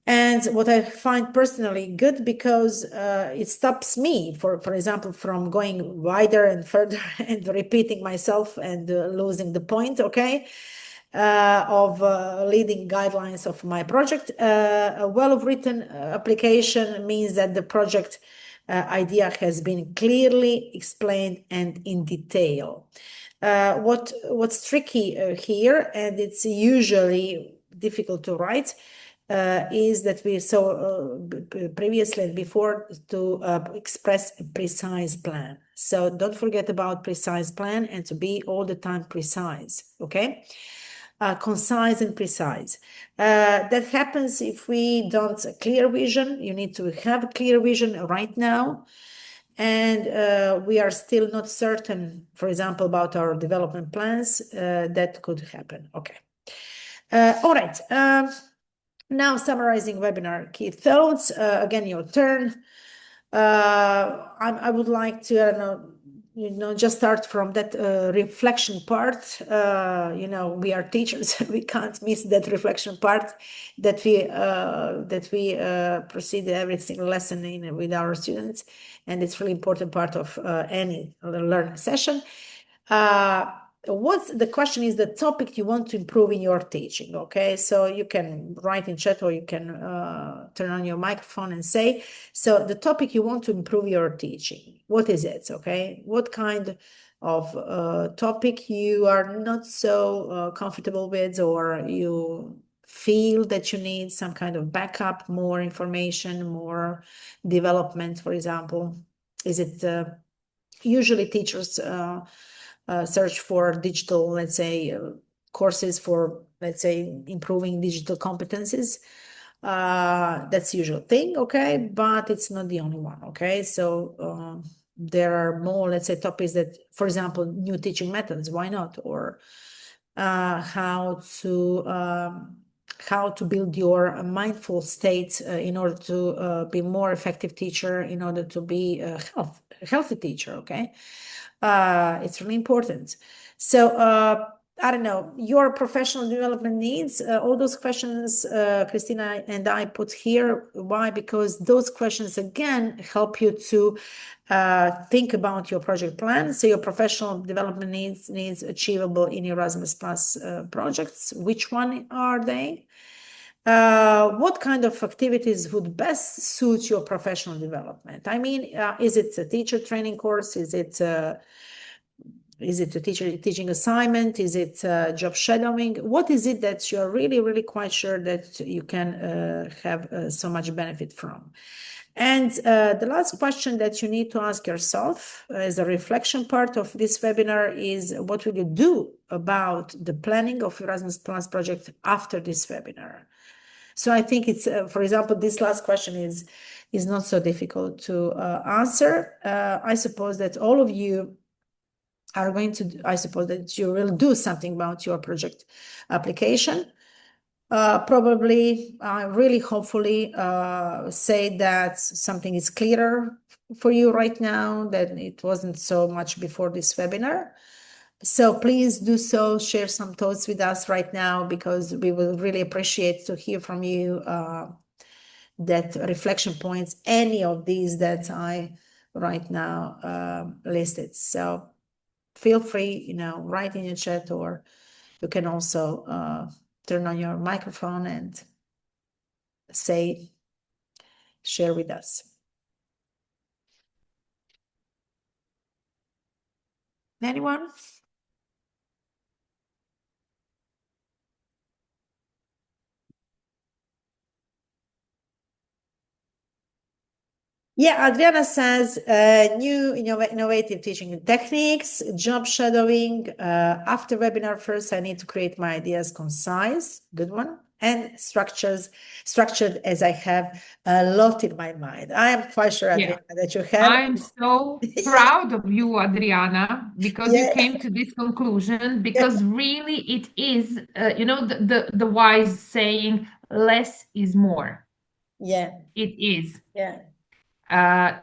And what I find personally good, because it stops me, for example, from going wider and further and repeating myself and losing the point, okay, of leading guidelines of my project. A well-written application means that the project idea has been clearly explained and in detail. What's tricky here, and it's usually difficult to write, is that we saw previously and before to express a precise plan. So don't forget about precise plan and to be all the time precise, okay? Concise and precise. That happens if we don't have clear vision. You need to have a clear vision right now. And we are still not certain, for example, about our development plans. That could happen, okay. All right. Now, summarizing webinar key thoughts. Again, your turn. I would like to, I don't know, just start from that reflection part. We are teachers. We can't miss that reflection part that we proceed every single lesson in with our students, and it's really important part of any learning session. The question is the topic you want to improve in your teaching, okay? So you can write in chat or you can turn on your microphone and say, so the topic you want to improve your teaching, what is it, okay? What kind of topic you are not so comfortable with, or you feel that you need some kind of backup, more information, more development, for example? Is it usually teachers search for digital, let's say, courses for, let's say, improving digital competencies. That's the usual thing, okay? But it's not the only one, okay? So there are more, let's say, topics that, for example, new teaching methods, why not? Or how to build your mindful state in order to be more effective teacher, in order to be a healthy teacher, okay? It's really important. So I don't know, your professional development needs, all those questions Kristina and I put here. Why? Because those questions, again, help you to think about your project plan. So your professional development needs achievable in Erasmus Plus projects. Which one are they? What kind of activities would best suit your professional development? I mean, is it a teacher training course? Is it a teaching assignment? Is it job shadowing? What is it that you're really quite sure that you can have so much benefit from? And the last question that you need to ask yourself as a reflection part of this webinar is, what will you do about the planning of Erasmus Plus project after this webinar? So I think it's, for example, this last question is not so difficult to answer. I suppose that all of you are going to, I suppose that you will do something about your project application. Probably, really hopefully say that something is clearer for you right now, that it wasn't so much before this webinar. So please do so, share some thoughts with us right now, because we will really appreciate to hear from you that reflection points, any of these that I right now listed. So feel free, write in your chat, or you can also turn on your microphone and say share with us. Anyone? Yeah, Adriana says new innovative teaching techniques, job shadowing. After webinar, first I need to create my ideas concise, good one, and structured as I have a lot in my mind. I am quite sure, Adriana, that you have. I'm so proud of you, Adriana, because you came to this conclusion, because really it is, you know, the wise saying, less is more. Yeah. It is. Yeah.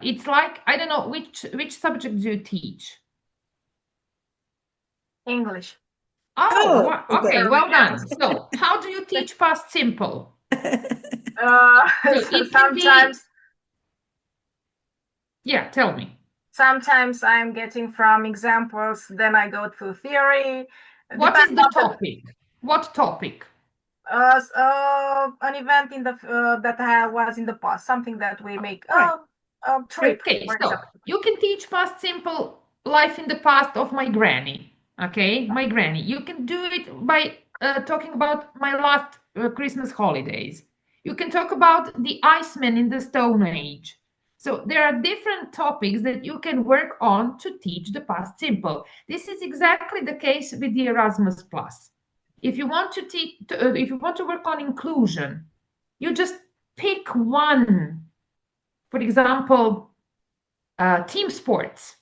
It's like, I don't know, which subject do you teach? English. Oh, okay, well done. Yes. So how do you teach past simple? Sometimes. Yeah, tell me. Sometimes I'm getting from examples, then I go to theory. What is the topic? What topic? An event in the that I was in the past, something that we make a trip. Okay, so you can teach past simple life in the past of my granny. Okay, my granny. You can do it by talking about my last Christmas holidays. You can talk about the Iceman in the Stone Age. So there are different topics that you can work on to teach the past simple. This is exactly the case with the Erasmus Plus. If you want to teach, if you want to work on inclusion, you just pick one. For example, team sports.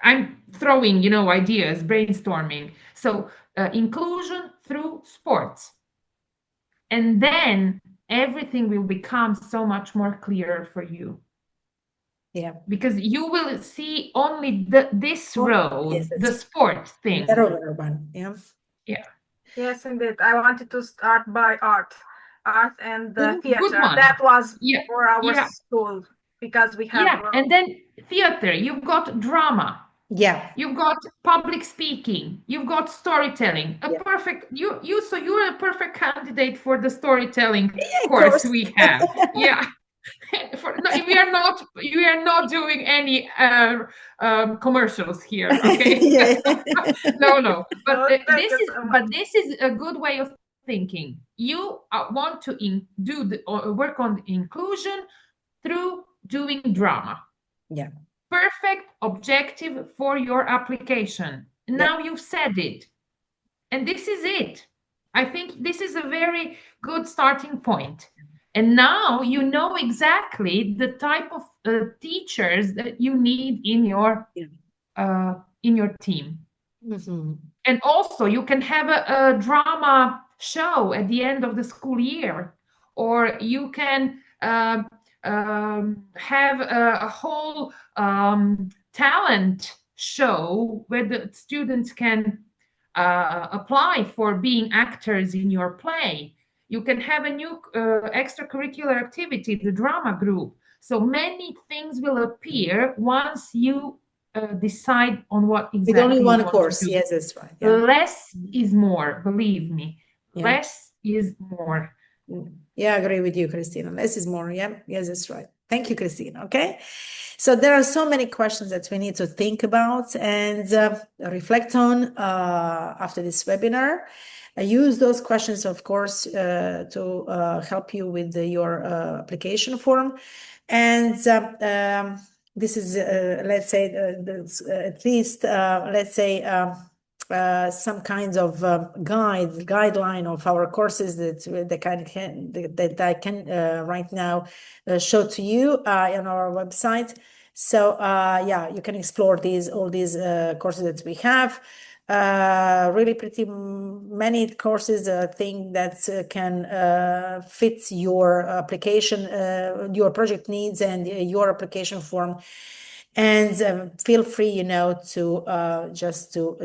I'm throwing, you know, ideas, brainstorming. So inclusion through sports. And then everything will become so much more clear for you. Yeah. Because you will see only this road, the sport thing. Yeah. Yeah. Yes, indeed. I wanted to start by art and the theater. Good one. That was for our school, because we have. Yeah, and then theater, you've got drama. Yeah. You've got public speaking, you've got storytelling. Perfect, so you're a perfect candidate for the storytelling course we have. Yeah. We are not doing any commercials here, okay? No. But this is a good way of thinking. You want to work on inclusion through doing drama. Yeah. Perfect objective for your application. Now you've said it. And this is it. I think this is a very good starting point. And now you know exactly the type of teachers that you need in your team. Mm-hmm. And also you can have a drama show at the end of the school year, or you can have a whole talent show where the students can apply for being actors in your play. You can have a new extracurricular activity, the drama group. So many things will appear once you decide on what exactly. With only one course, yes, that's right. Yeah. Less is more, believe me. Yeah. Less is more. Yeah, I agree with you, Kristina. Less is more. Yeah, yes, that's right. Thank you, Kristina. Okay. So there are so many questions that we need to think about and reflect on after this webinar. I use those questions, of course, to help you with your application form. And this is, let's say, at least, let's say, some kinds of guideline of our courses that I can right now show to you on our website. So yeah, you can explore all these courses that we have. Really pretty many courses, I think that can fit your application, your project needs and your application form. And feel free, to just to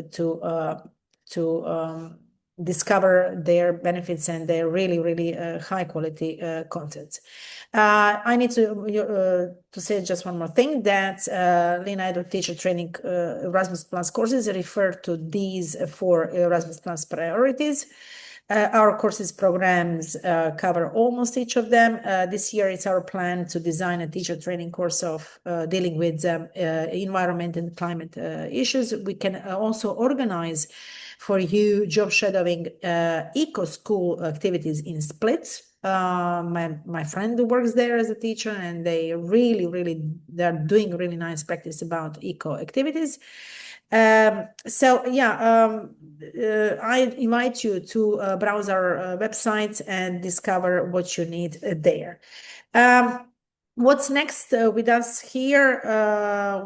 discover their benefits and their really, really high quality content. I need to say just one more thing, that Lina Edu teacher training Erasmus Plus courses refer to these 4 Erasmus Plus priorities. Our courses programs cover almost each of them. This year, it's our plan to design a teacher training course of dealing with environment and climate issues. We can also organize for you job shadowing eco school activities in Split. My friend works there as a teacher, and they're doing really nice practice about eco activities. So yeah, I invite you to browse our website and discover what you need there. What's next with us here?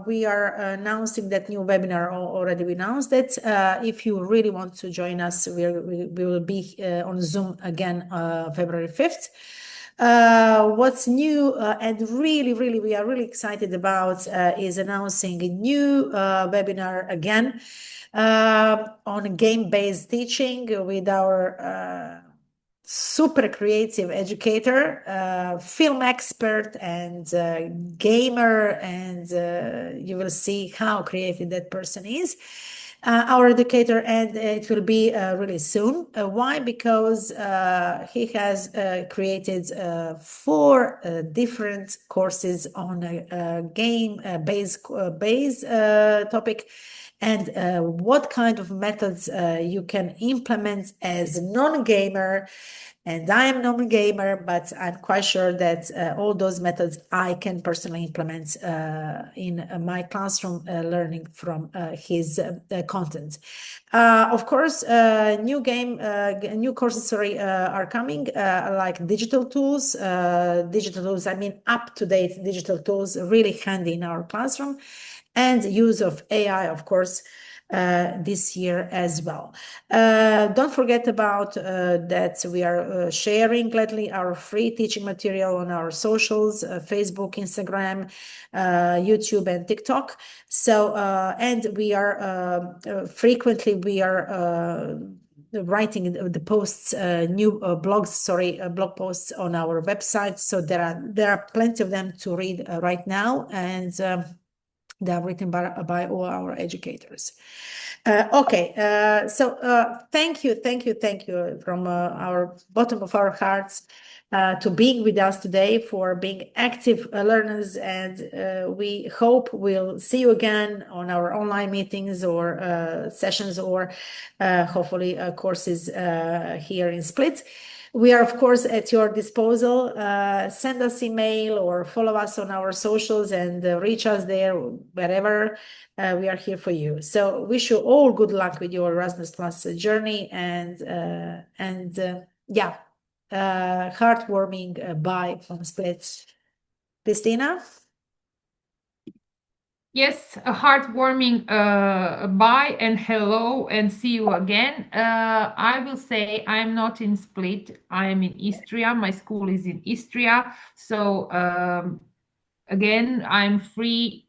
We are announcing that new webinar already. We announced it. If you really want to join us, we will be on Zoom again February 5th. What's new and really we are really excited about is announcing a new webinar again on game-based teaching with our super creative educator, film expert, and gamer, and you will see how creative that person is. Our educator, and it will be really soon. Why? Because he has created 4 different courses on a game-based topic, and what kind of methods you can implement as a non-gamer. And I am non-gamer, but I'm quite sure that all those methods I can personally implement in my classroom learning from his content. Of course, new courses, are coming, like digital tools. I mean, up-to-date digital tools, really handy in our classroom, and use of AI, of course, this year as well. Don't forget about that we are sharing gladly our free teaching material on our socials, Facebook, Instagram, YouTube, and TikTok. So, and we are frequently writing the posts, new blog posts on our website. So there are plenty of them to read right now, and they are written by all our educators. Okay, so thank you from our bottom of our hearts to being with us today, for being active learners, and we hope we'll see you again on our online meetings or sessions, or hopefully courses here in Split. We are, of course, at your disposal. Send us email or follow us on our socials, and reach us there wherever. We are here for you. So wish you all good luck with your Erasmus Plus journey, and yeah, heartwarming bye from Split. Kristina? Yes, a heartwarming bye and hello, and see you again. I will say I'm not in Split. I am in Istria. My school is in Istria. So again, I'm free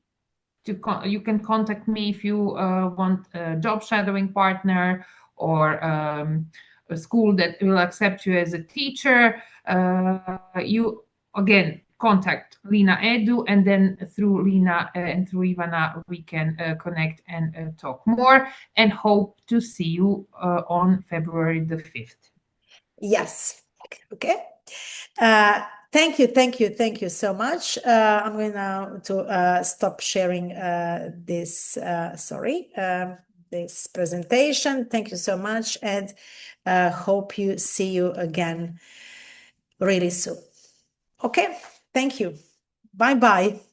to you can contact me if you want a job shadowing partner, or a school that will accept you as a teacher. You again contact Lina Edu, and then through Lina and through Ivana we can connect and talk more, and hope to see you on February the 5th. Yes. Okay. Thank you so much. I'm going now to stop sharing this this presentation. Thank you so much, and hope you see you again really soon. Okay, thank you. Bye-bye.